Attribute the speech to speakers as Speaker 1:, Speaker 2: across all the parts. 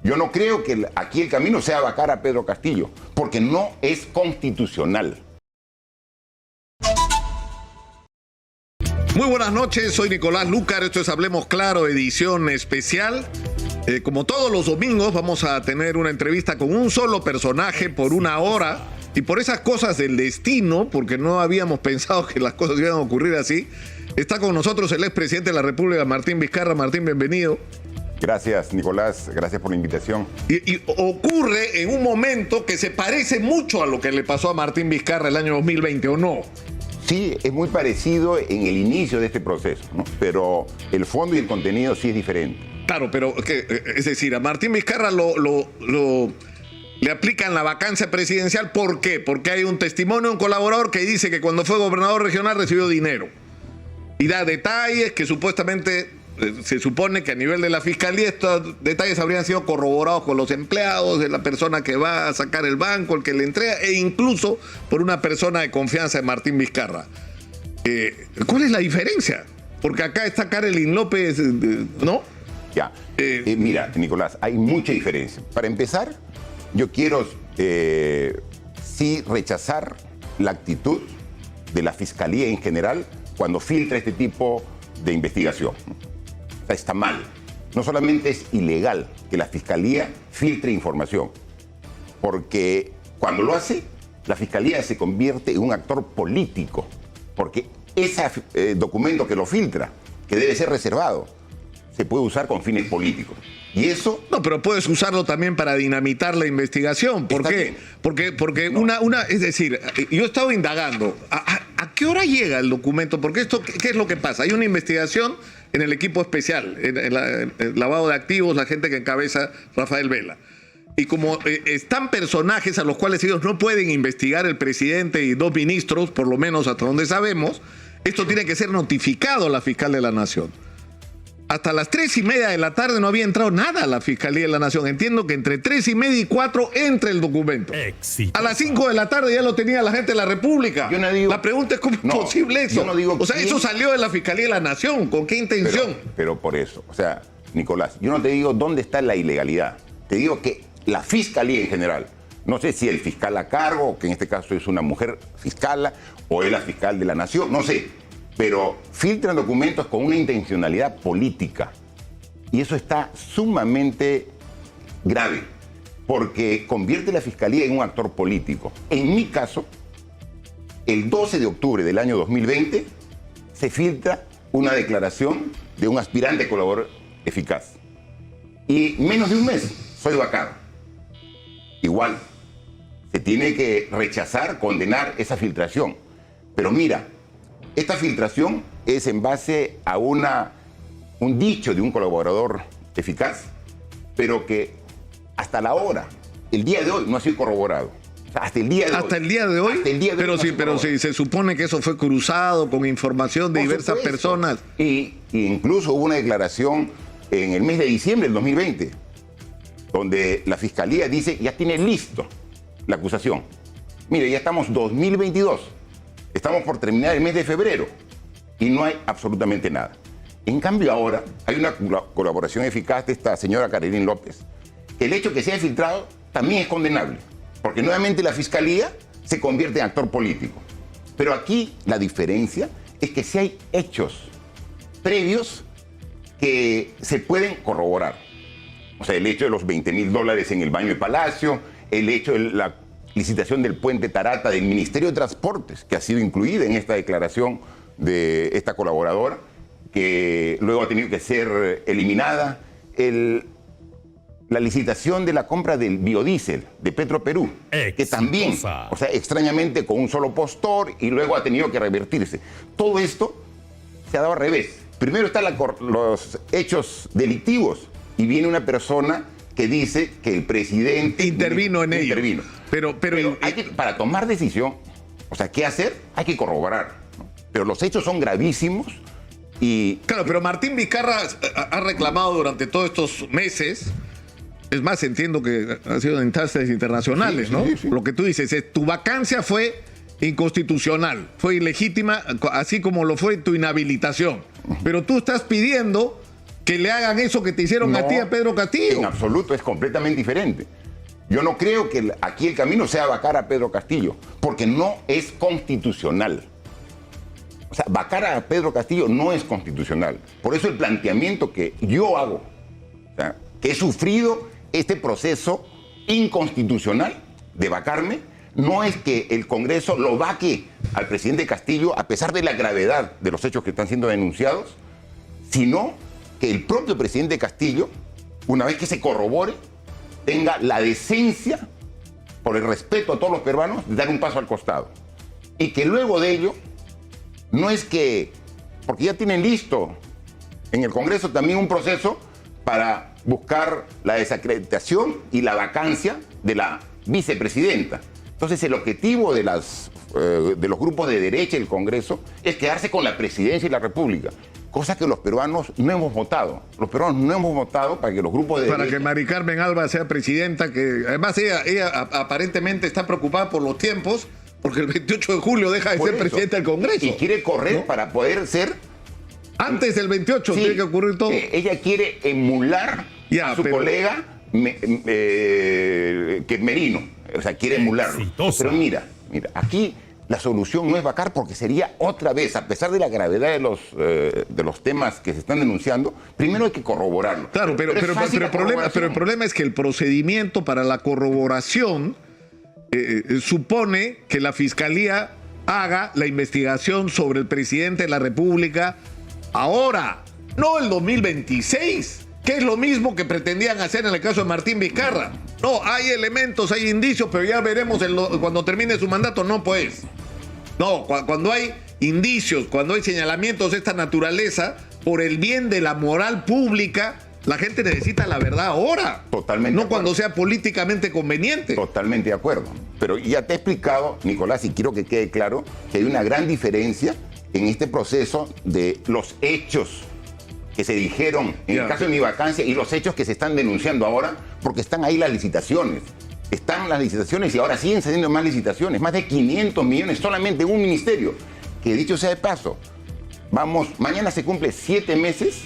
Speaker 1: Yo no creo que aquí el camino sea vacar a Pedro Castillo, porque no es constitucional.
Speaker 2: Muy buenas noches, soy Nicolás Lúcar, esto es Hablemos Claro, edición especial. Como todos los domingos vamos a tener una entrevista con un solo personaje por una hora, y por esas cosas del destino, porque no habíamos pensado que las cosas iban a ocurrir así, está con nosotros el expresidente de la República, Martín Vizcarra. Martín, bienvenido.
Speaker 1: Gracias, Nicolás, gracias por la invitación.
Speaker 2: Y ocurre en un momento que se parece mucho a lo que le pasó a Martín Vizcarra el año 2020, ¿o no?
Speaker 1: Sí, es muy parecido en el inicio de este proceso, ¿no? Pero el fondo y el contenido sí es diferente.
Speaker 2: Claro, pero es decir, a Martín Vizcarra le aplican la vacancia presidencial. ¿Por qué? Porque hay un testimonio de un colaborador que dice que cuando fue gobernador regional recibió dinero. Y da detalles que supuestamente se supone que a nivel de la fiscalía estos detalles habrían sido corroborados con los empleados, de la persona que va a sacar el banco, el que le entrega, e incluso por una persona de confianza de Martín Vizcarra. ¿Cuál es la diferencia? Porque acá está Karelyn López, ¿no?
Speaker 1: Ya. Mira, Nicolás, hay mucha diferencia. Para empezar, yo quiero sí rechazar la actitud de la fiscalía en general cuando filtra este tipo de investigación. O sea, está mal. No solamente es ilegal que la fiscalía filtre información, porque cuando lo hace, la fiscalía se convierte en un actor político, porque ese documento que lo filtra, que debe ser reservado, se puede usar con fines políticos. Y eso...
Speaker 2: No, pero puedes usarlo también para dinamitar la investigación. ¿Por qué? Porque no. Es decir, yo he estado indagando. ¿A qué hora llega el documento? Porque esto, ¿qué es lo que pasa? Hay una investigación en el equipo especial, en el lavado de activos, la gente que encabeza Rafael Vela. Y como están personajes a los cuales ellos no pueden investigar, el presidente y dos ministros, por lo menos hasta donde sabemos, esto tiene que ser notificado a la fiscal de la Nación. Hasta las 3:30 de la tarde no había entrado nada a la Fiscalía de la Nación. Entiendo que entre 3:30 y 4 entre el documento. Exitosa. A las 5 de la tarde ya lo tenía la gente de la República. Yo no digo, la pregunta es cómo es posible eso.
Speaker 1: Yo no digo
Speaker 2: o sea, eso salió de la Fiscalía de la Nación. ¿Con qué intención?
Speaker 1: Pero por eso. O sea, Nicolás, yo no te digo dónde está la ilegalidad. Te digo que la Fiscalía en general, no sé si el fiscal a cargo, que en este caso es una mujer fiscala, o es la fiscal de la Nación, no sé. Pero filtran documentos con una intencionalidad política. Y eso está sumamente grave, porque convierte la Fiscalía en un actor político. En mi caso, el 12 de octubre del año 2020, se filtra una declaración de un aspirante colaborador eficaz. Y menos de un mes soy vacado. Igual, se tiene que rechazar, condenar esa filtración. Pero mira, esta filtración es en base a un dicho de un colaborador eficaz, pero que hasta la hora, el día de hoy, no ha sido corroborado. O sea, hasta el día de hoy.
Speaker 2: ¿Hasta el día de hoy?
Speaker 1: Hasta el día de hoy
Speaker 2: pero si se supone que eso fue cruzado con información de diversas personas.
Speaker 1: Y incluso hubo una declaración en el mes de diciembre del 2020, donde la Fiscalía dice ya tiene listo la acusación. Mire, ya estamos 2022. Estamos por terminar el mes de febrero y no hay absolutamente nada. En cambio ahora hay una colaboración eficaz de esta señora Karelyn López. El hecho que se haya filtrado también es condenable, porque nuevamente la Fiscalía se convierte en actor político. Pero aquí la diferencia es que si hay hechos previos que se pueden corroborar. O sea, el hecho de los $20,000 en el baño de Palacio, el hecho de la licitación del puente Tarata del Ministerio de Transportes, que ha sido incluida en esta declaración de esta colaboradora, que luego ha tenido que ser eliminada. La licitación de la compra del biodiesel de Petroperú, que también, o sea, extrañamente con un solo postor y luego ha tenido que revertirse. Todo esto se ha dado al revés. Primero están los hechos delictivos y viene una persona que dice que el presidente
Speaker 2: intervino en ello. Pero
Speaker 1: para tomar decisión, o sea, ¿qué hacer? Hay que corroborar, ¿no? Pero los hechos son gravísimos y...
Speaker 2: Claro, pero Martín Vizcarra ha reclamado durante todos estos meses, es más, entiendo que ha sido en instancias internacionales, ¿no? Sí. Lo que tú dices es, tu vacancia fue inconstitucional, fue ilegítima, así como lo fue tu inhabilitación. Pero tú estás pidiendo que le hagan eso que te hicieron a ti, a Pedro Castillo.
Speaker 1: En absoluto, es completamente diferente. Yo no creo que aquí el camino sea vacar a Pedro Castillo, porque no es constitucional. O sea, vacar a Pedro Castillo no es constitucional. Por eso el planteamiento que yo hago, o sea, que he sufrido este proceso inconstitucional de vacarme, no es que el Congreso lo vaque al presidente Castillo a pesar de la gravedad de los hechos que están siendo denunciados, sino que el propio presidente Castillo, una vez que se corrobore, tenga la decencia, por el respeto a todos los peruanos, de dar un paso al costado. Y que luego de ello, no es que, porque ya tienen listo en el Congreso también un proceso para buscar la desacreditación y la vacancia de la vicepresidenta. Entonces el objetivo de los grupos de derecha del Congreso es quedarse con la presidencia de la República, cosa que los peruanos no hemos votado. Los peruanos no hemos votado para que los grupos de
Speaker 2: Para
Speaker 1: derecha...
Speaker 2: que Mari Carmen Alba sea presidenta, que además ella aparentemente está preocupada por los tiempos, porque el 28 de julio deja de ser presidenta del Congreso.
Speaker 1: Y quiere correr, ¿no?, para poder ser...
Speaker 2: Antes del 28
Speaker 1: sí,
Speaker 2: tiene que ocurrir todo.
Speaker 1: Ella quiere emular a su colega que Merino. O sea, quiere emularlo. Exitosa. Pero mira, aquí la solución no es vacar, porque sería otra vez, a pesar de la gravedad de los temas que se están denunciando, primero hay que corroborarlo.
Speaker 2: Claro, pero el problema es que el procedimiento para la corroboración supone que la Fiscalía haga la investigación sobre el presidente de la República ahora, no el 2026, que es lo mismo que pretendían hacer en el caso de Martín Vizcarra. No, hay elementos, hay indicios, pero ya veremos cuando termine su mandato. No, pues. No, cuando hay indicios, cuando hay señalamientos de esta naturaleza, por el bien de la moral pública, la gente necesita la verdad ahora.
Speaker 1: Totalmente.
Speaker 2: No cuando sea políticamente conveniente.
Speaker 1: Totalmente de acuerdo. Pero ya te he explicado, Nicolás, y quiero que quede claro, que hay una gran diferencia en este proceso de los hechos que se dijeron en el caso de mi vacancia y los hechos que se están denunciando ahora, porque están ahí las licitaciones. Están las licitaciones y ahora siguen saliendo más licitaciones, más de 500 millones solamente en un ministerio. Que dicho sea de paso, mañana se cumple 7 meses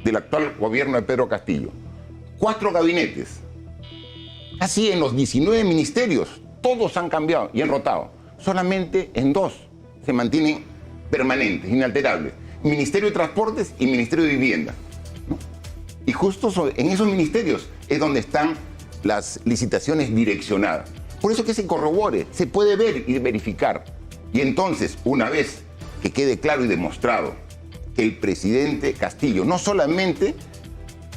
Speaker 1: del actual gobierno de Pedro Castillo. 4 gabinetes. Así en los 19 ministerios, todos han cambiado y han rotado. Solamente en 2 se mantienen permanentes, inalterables. Ministerio de Transportes y Ministerio de Vivienda, ¿no? Y justo en esos ministerios es donde están las licitaciones direccionadas. Por eso que se corrobore, se puede ver y verificar. Y entonces, una vez que quede claro y demostrado que el presidente Castillo no solamente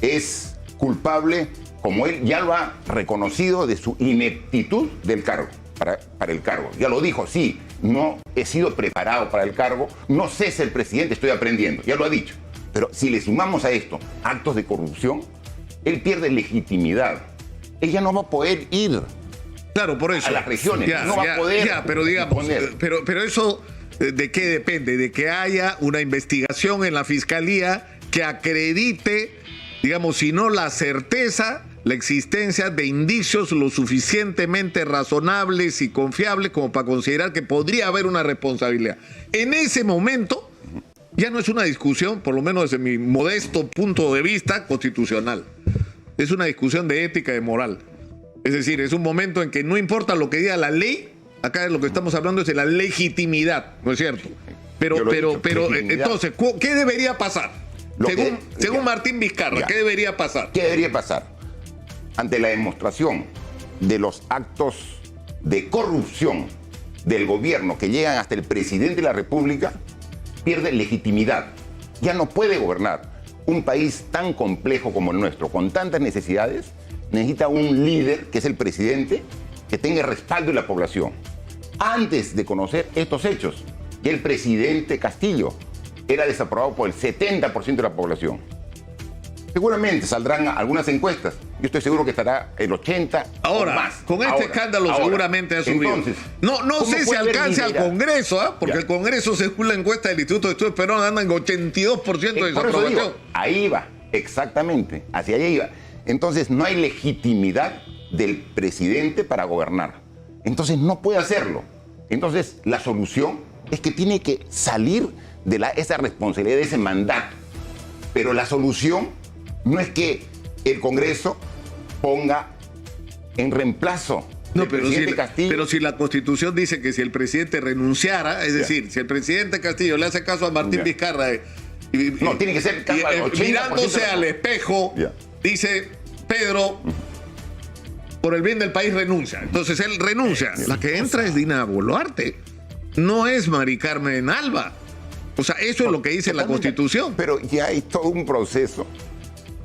Speaker 1: es culpable, como él ya lo ha reconocido, de su ineptitud del cargo, para el cargo. Ya lo dijo, sí, no he sido preparado para el cargo, no sé ser presidente, estoy aprendiendo, ya lo ha dicho. Pero si le sumamos a esto actos de corrupción, él pierde legitimidad. Ella no va a poder ir,
Speaker 2: claro, por eso,
Speaker 1: a las regiones, no va a poder.
Speaker 2: Pero digamos, pero eso, ¿de qué depende? De que haya una investigación en la Fiscalía que acredite, digamos, si no la certeza, la existencia de indicios lo suficientemente razonables y confiables como para considerar que podría haber una responsabilidad. En ese momento ya no es una discusión, por lo menos desde mi modesto punto de vista, constitucional. Es una discusión de ética y de moral. Es decir, es un momento en que no importa lo que diga la ley, acá lo que estamos hablando es de la legitimidad, ¿no es cierto? Pero entonces, ¿qué debería pasar? Según Martín Vizcarra, ¿qué debería pasar?
Speaker 1: ¿Qué debería pasar? Ante la demostración de los actos de corrupción del gobierno que llegan hasta el presidente de la República, pierde legitimidad. Ya no puede gobernar. Un país tan complejo como el nuestro, con tantas necesidades, necesita un líder, que es el presidente, que tenga respaldo de la población. Antes de conocer estos hechos, ya el presidente Castillo era desaprobado por el 70% de la población. Seguramente saldrán algunas encuestas. Yo estoy seguro que estará el 80%
Speaker 2: ahora,
Speaker 1: o más.
Speaker 2: Con este escándalo seguramente ha subido. Entonces, no sé si alcance al Congreso, porque el Congreso, según la encuesta del Instituto de Estudios Peruanos, anda en 82% de desaprobación.
Speaker 1: Digo, ahí va, exactamente, hacia allá iba. Entonces no hay legitimidad del presidente para gobernar. Entonces no puede hacerlo. Entonces la solución es que tiene que salir de esa responsabilidad, de ese mandato. Pero la solución no es que el Congreso ponga en reemplazo
Speaker 2: No,
Speaker 1: del presidente Castillo.
Speaker 2: pero si la Constitución dice que si el presidente renunciara, es decir, si el presidente Castillo le hace caso a Martín Vizcarra
Speaker 1: no, tiene que ser
Speaker 2: mirándose al espejo, dice Pedro, por el bien del país renuncia. Entonces él renuncia. La que entra es Dina Boluarte, no es Mari Carmen Alba. O sea, eso es lo que dice la Constitución.
Speaker 1: Pero ya hay todo un proceso,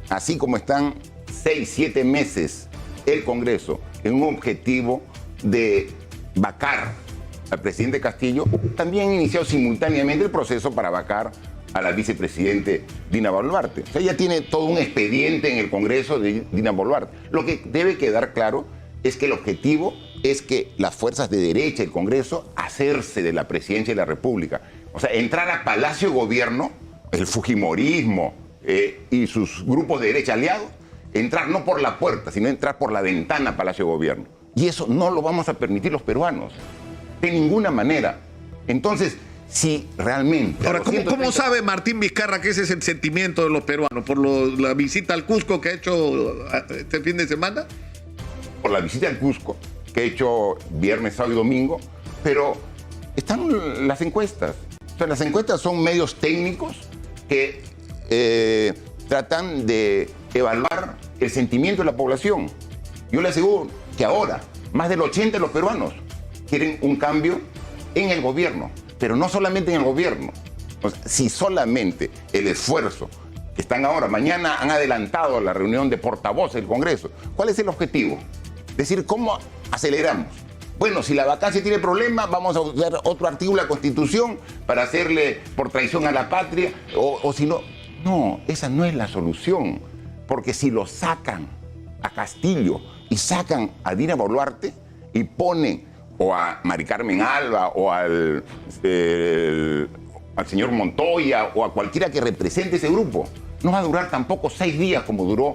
Speaker 1: así como están 6, 7 meses el Congreso en un objetivo de vacar al presidente Castillo, también ha iniciado simultáneamente el proceso para vacar a la vicepresidente Dina Boluarte. O sea, ella tiene todo un expediente en el Congreso de Dina Boluarte. Lo que debe quedar claro es que el objetivo es que las fuerzas de derecha, el Congreso, hacerse de la presidencia de la República. O sea, entrar a Palacio de Gobierno, el fujimorismo y sus grupos de derecha aliados, entrar no por la puerta, sino entrar por la ventana a Palacio de Gobierno. Y eso no lo vamos a permitir los peruanos, de ninguna manera. Entonces, si realmente...
Speaker 2: Ahora, ¿cómo sabe Martín Vizcarra que ese es el sentimiento de los peruanos? ¿Por la visita al Cusco que ha hecho este fin de semana?
Speaker 1: Por la visita al Cusco, que he hecho viernes, sábado y domingo, pero están las encuestas. O sea, las encuestas son medios técnicos que tratan de evaluar el sentimiento de la población. Yo le aseguro que ahora más del 80% de los peruanos quieren un cambio en el gobierno, pero no solamente en el gobierno. O sea, si solamente el esfuerzo que están ahora, mañana han adelantado la reunión de portavoces del Congreso. ¿Cuál es el objetivo? Es decir, ¿cómo aceleramos? Bueno, si la vacancia tiene problemas, vamos a usar otro artículo de la Constitución para hacerle por traición a la patria, o si no. No, esa no es la solución. Porque si lo sacan a Castillo y sacan a Dina Boluarte y ponen o a Mari Carmen Alba o al señor Montoya o a cualquiera que represente ese grupo, no va a durar tampoco 6 días como duró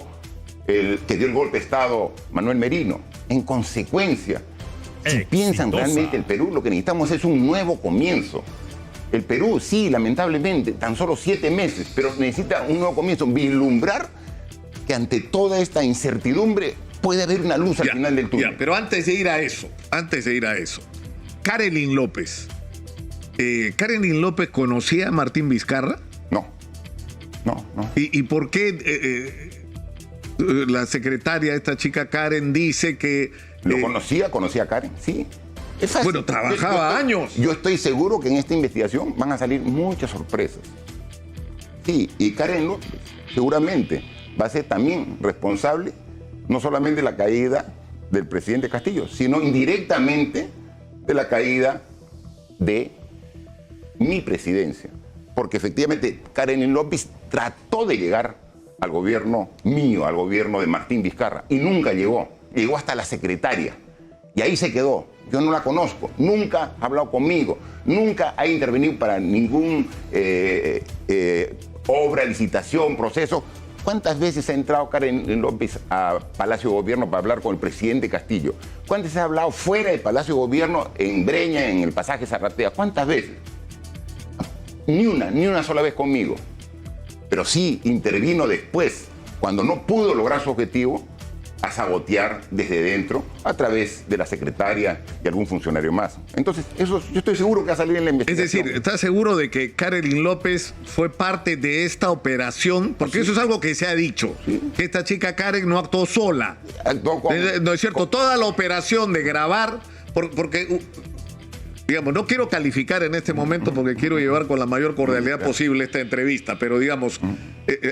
Speaker 1: el que dio el golpe de Estado Manuel Merino. En consecuencia, si piensan realmente el Perú, lo que necesitamos es un nuevo comienzo. El Perú, sí, lamentablemente, tan solo 7 meses, pero necesita un nuevo comienzo, vislumbrar que ante toda esta incertidumbre puede haber una luz al final del túnel.
Speaker 2: Pero antes de ir a eso, Karelyn López. ¿Karelyn López conocía a Martín Vizcarra?
Speaker 1: No.
Speaker 2: ¿Y por qué la secretaria, esta chica Karen, dice que...
Speaker 1: ¿Lo conocía a Karen? Sí. Es fácil.
Speaker 2: Bueno, trabajaba años.
Speaker 1: Yo estoy seguro que en esta investigación van a salir muchas sorpresas. Sí, y Karen López seguramente va a ser también responsable no solamente de la caída del presidente Castillo, sino indirectamente de la caída de mi presidencia. Porque efectivamente Karen López trató de llegar al gobierno mío, al gobierno de Martín Vizcarra, y nunca llegó. Llegó hasta la secretaria. Y ahí se quedó. Yo no la conozco. Nunca ha hablado conmigo. Nunca ha intervenido para ningún obra, licitación, proceso. ¿Cuántas veces ha entrado Karen López a Palacio de Gobierno para hablar con el presidente Castillo? ¿Cuántas veces ha hablado fuera del Palacio de Gobierno, en Breña, en el pasaje Zarratea? ¿Cuántas veces? Ni una sola vez conmigo. Pero sí intervino después, cuando no pudo lograr su objetivo, a sabotear desde dentro a través de la secretaria y algún funcionario más. Entonces, eso yo estoy seguro que va a salir en la investigación.
Speaker 2: Es decir, ¿estás seguro de que Karelyn López fue parte de esta operación? Porque eso es algo que se ha dicho, que esta chica Karen no actuó sola.
Speaker 1: Actuó con,
Speaker 2: no es cierto, toda la operación de grabar, porque... digamos, no quiero calificar en este momento porque quiero llevar con la mayor cordialidad posible esta entrevista, pero digamos,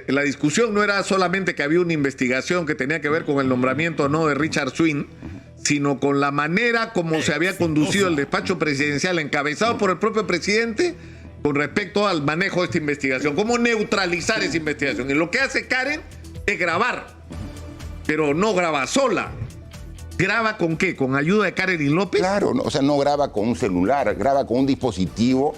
Speaker 2: la discusión no era solamente que había una investigación que tenía que ver con el nombramiento o no de Richard Swing, sino con la manera como se había conducido el despacho presidencial encabezado por el propio presidente con respecto al manejo de esta investigación, cómo neutralizar esa investigación. Y lo que hace Karen es grabar, pero no graba sola. ¿Graba con qué? ¿Con ayuda de Karelyn López?
Speaker 1: Claro, no, o sea, no graba con un celular, graba con un dispositivo,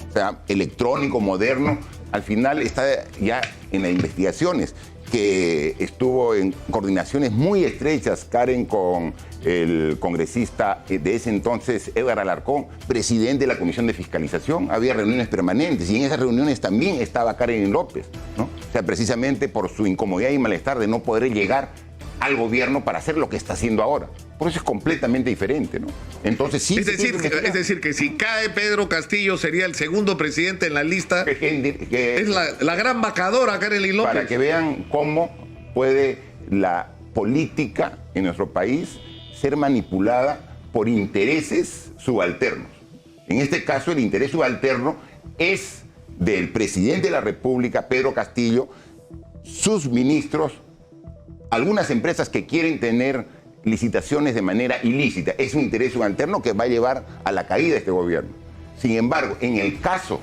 Speaker 1: o sea, electrónico, moderno. Al final está ya en las investigaciones, que estuvo en coordinaciones muy estrechas, Karen, con el congresista de ese entonces, Edgar Alarcón, presidente de la Comisión de Fiscalización. Había reuniones permanentes y en esas reuniones también estaba Karelyn López, ¿no? O sea, precisamente por su incomodidad y malestar de no poder llegar al gobierno para hacer lo que está haciendo ahora. Por eso es completamente diferente, ¿no? Entonces sí.
Speaker 2: Es decir, que si cae Pedro Castillo sería el segundo presidente en la lista. Es la gran vacadora, Karelyn López.
Speaker 1: Para que vean cómo puede la política en nuestro país ser manipulada por intereses subalternos. En este caso, el interés subalterno es del presidente de la República, Pedro Castillo, sus ministros, algunas empresas que quieren tener licitaciones de manera ilícita. Es un interés subalterno que va a llevar a la caída de este gobierno. Sin embargo, en el caso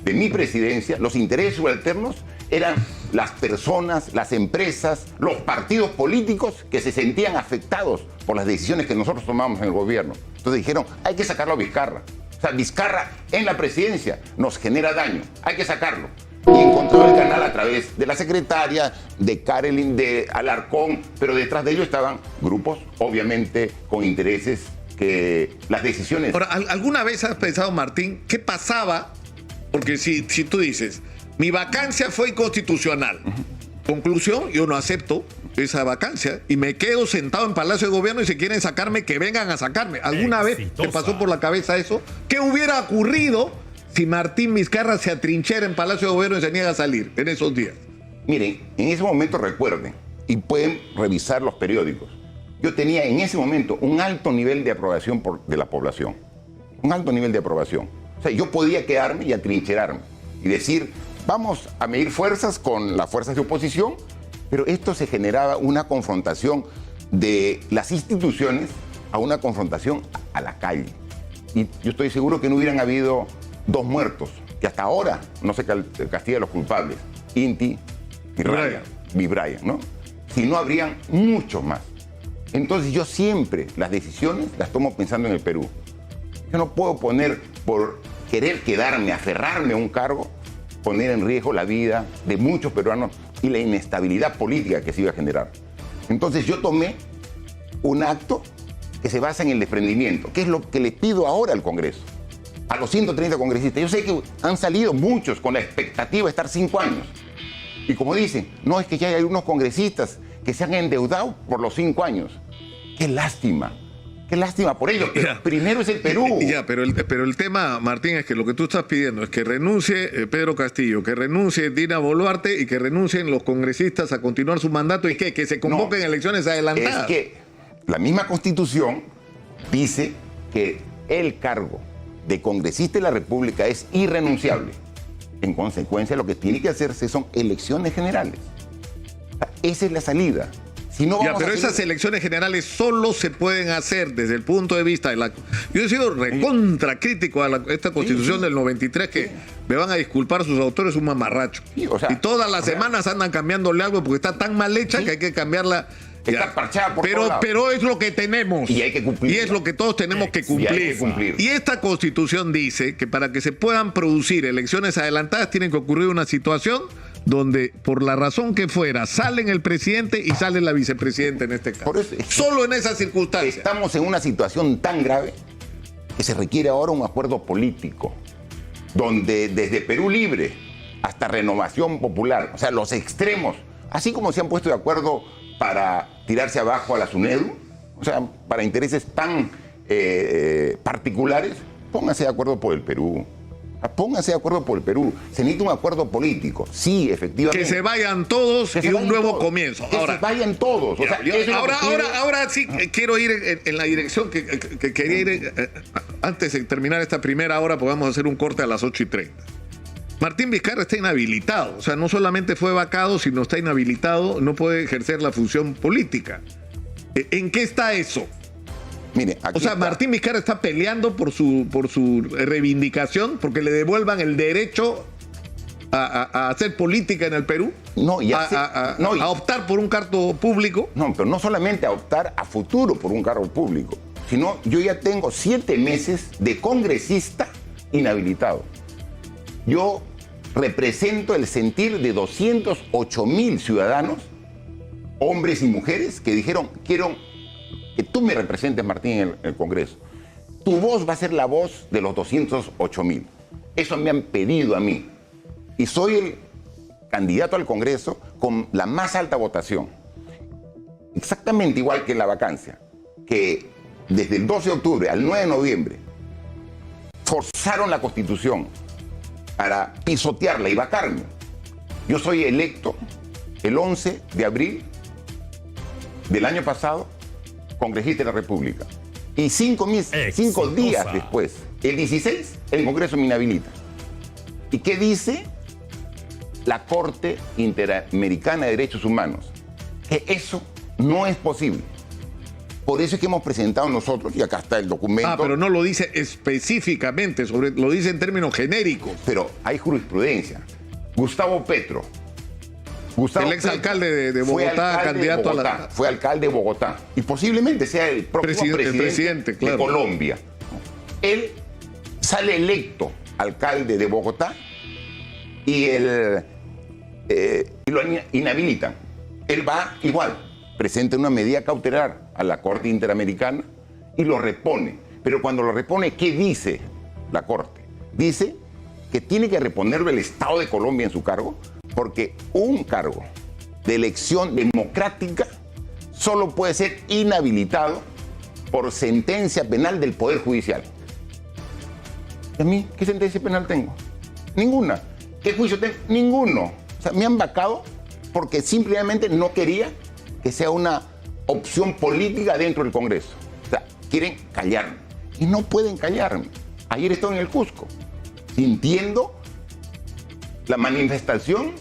Speaker 1: de mi presidencia, los intereses subalternos eran las personas, las empresas, los partidos políticos que se sentían afectados por las decisiones que nosotros tomamos en el gobierno. Entonces dijeron, hay que sacarlo a Vizcarra. O sea, Vizcarra en la presidencia nos genera daño, hay que sacarlo. Y encontró el canal a través de la secretaria, de Karelyn, de Alarcón, pero detrás de ellos estaban grupos, obviamente, con intereses que las decisiones...
Speaker 2: Ahora, ¿alguna vez has pensado, Martín, qué pasaba? Porque si tú dices, mi vacancia fue inconstitucional. Conclusión, yo no acepto esa vacancia y me quedo sentado en Palacio de Gobierno y si quieren sacarme, que vengan a sacarme. ¿Alguna vez te pasó por la cabeza eso? ¿Qué hubiera ocurrido si Martín Vizcarra se atrinchera en Palacio de Gobierno y se niega a salir en esos días?
Speaker 1: Miren, en ese momento recuerden, y pueden revisar los periódicos, yo tenía en ese momento un alto nivel de aprobación de la población. Un alto nivel de aprobación. O sea, yo podía quedarme y atrincherarme y decir, vamos a medir fuerzas con las fuerzas de oposición, pero esto se generaba una confrontación de las instituciones a una confrontación a la calle. Y yo estoy seguro que no hubieran habido 2 muertos, que hasta ahora no se castiga a los culpables, Inti y Brian, ¿no? Si no, habrían muchos más. Entonces yo siempre las decisiones las tomo pensando en el Perú. Yo no puedo poner, por querer quedarme, aferrarme a un cargo, poner en riesgo la vida de muchos peruanos y la inestabilidad política que se iba a generar. Entonces yo tomé un acto que se basa en el desprendimiento, que es lo que le pido ahora al Congreso, a los 130 congresistas. Yo sé que han salido muchos con la expectativa de estar 5 años. Y como dicen, no, es que ya hay algunos congresistas que se han endeudado por los 5 años. ¡Qué lástima! ¡Qué lástima por ellos! Pero primero es el Perú.
Speaker 2: Pero el tema, Martín, es que lo que tú estás pidiendo es que renuncie Pedro Castillo, que renuncie Dina Boluarte y que renuncien los congresistas a continuar su mandato y que se convoquen elecciones adelantadas.
Speaker 1: Es que la misma Constitución dice que el cargo de congresista de la República es irrenunciable. En consecuencia, lo que tiene que hacerse son elecciones generales. Esa es la salida. Si no
Speaker 2: pero esas elecciones generales solo se pueden hacer desde el punto de vista de la... Yo he sido recontra crítico a esta Constitución del 93, que me van a disculpar sus autores, un mamarracho.
Speaker 1: Sí, o sea,
Speaker 2: y todas las semanas andan cambiándole algo porque está tan mal hecha que hay que cambiarla.
Speaker 1: Está parchada por todos lados.
Speaker 2: Pero es lo que tenemos.
Speaker 1: Y hay que cumplir.
Speaker 2: Y es lo que todos tenemos que cumplir.
Speaker 1: Y hay que cumplir.
Speaker 2: Y esta Constitución dice que para que se puedan producir elecciones adelantadas tiene que ocurrir una situación donde, por la razón que fuera, salen el presidente y sale la vicepresidenta en este caso.
Speaker 1: Por eso,
Speaker 2: solo en esas circunstancias.
Speaker 1: Estamos en una situación tan grave que se requiere ahora un acuerdo político, donde desde Perú Libre hasta Renovación Popular, o sea, los extremos, así como se han puesto de acuerdo para tirarse abajo a la SUNEDU, o sea, para intereses tan particulares, pónganse de acuerdo por el Perú. Pónganse de acuerdo por el Perú. Se necesita un acuerdo político. Sí, efectivamente.
Speaker 2: Que se vayan todos y un nuevo comienzo.
Speaker 1: Que se vayan todos. O sea,
Speaker 2: ahora sí quiero ir en la dirección que quería ir antes de terminar esta primera hora, porque vamos a hacer un corte a las 8:30. Martín Vizcarra está inhabilitado. O sea, no solamente fue vacado, sino está inhabilitado, no puede ejercer la función política. ¿En qué está eso?
Speaker 1: Mire,
Speaker 2: o sea, Martín Vizcarra está peleando por su reivindicación, porque le devuelvan el derecho a hacer política en el Perú, a optar por un cargo público.
Speaker 1: No, pero no solamente a optar a futuro por un cargo público, sino yo ya tengo 7 meses de congresista inhabilitado. Yo represento el sentir de 208,000 ciudadanos, hombres y mujeres, que dijeron, quiero que tú me representes, Martín, en el Congreso. Tu voz va a ser la voz de los 208,000. Eso me han pedido a mí. Y soy el candidato al Congreso con la más alta votación. Exactamente igual que en la vacancia, que desde el 12 de octubre al 9 de noviembre forzaron la Constitución para pisotearla y vacarme. Yo soy electo el 11 de abril del año pasado, congresista de la República. Y 5 días después, el 16, el Congreso me inhabilita. ¿Y qué dice la Corte Interamericana de Derechos Humanos? Que eso no es posible. Por eso es que hemos presentado nosotros, y acá está el documento.
Speaker 2: Ah, pero no lo dice específicamente, lo dice en términos genéricos.
Speaker 1: Pero hay jurisprudencia. Gustavo Petro.
Speaker 2: El exalcalde de Bogotá, candidato a la...
Speaker 1: Fue alcalde de Bogotá. Y posiblemente sea el próximo presidente
Speaker 2: claro,
Speaker 1: de Colombia. Él sale electo alcalde de Bogotá y lo inhabilitan. Él va igual, presenta una medida cautelar a la Corte Interamericana y lo repone. Pero cuando lo repone, ¿qué dice la Corte? Dice que tiene que reponerlo el Estado de Colombia en su cargo, porque un cargo de elección democrática solo puede ser inhabilitado por sentencia penal del Poder Judicial. ¿Y a mí qué sentencia penal tengo? Ninguna. ¿Qué juicio tengo? Ninguno. O sea, me han vacado porque simplemente no quería que sea una opción política dentro del Congreso. O sea, quieren callarme. Y no pueden callarme. Ayer estuve en el Cusco, sintiendo la manifestación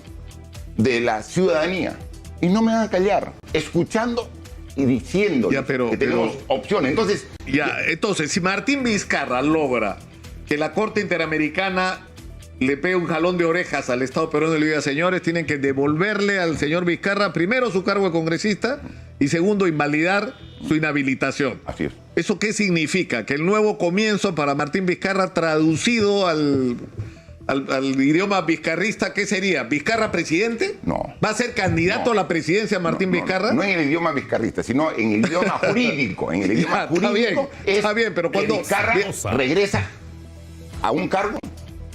Speaker 1: de la ciudadanía. Y no me van a callar, escuchando y diciendo que tenemos opciones.
Speaker 2: Entonces, si Martín Vizcarra logra que la Corte Interamericana le pegue un jalón de orejas al Estado peruano y le diga, señores, tienen que devolverle al señor Vizcarra primero su cargo de congresista y segundo, invalidar su inhabilitación.
Speaker 1: Así es.
Speaker 2: ¿Eso qué significa? Que el nuevo comienzo para Martín Vizcarra, traducido al idioma vizcarrista, ¿qué sería? ¿Vizcarra presidente?
Speaker 1: No.
Speaker 2: ¿Va a ser candidato a la presidencia Martín Vizcarra?
Speaker 1: No en el idioma vizcarrista, sino en el idioma jurídico. En el idioma jurídico
Speaker 2: está bien, pero cuando
Speaker 1: Vizcarra regresa a un cargo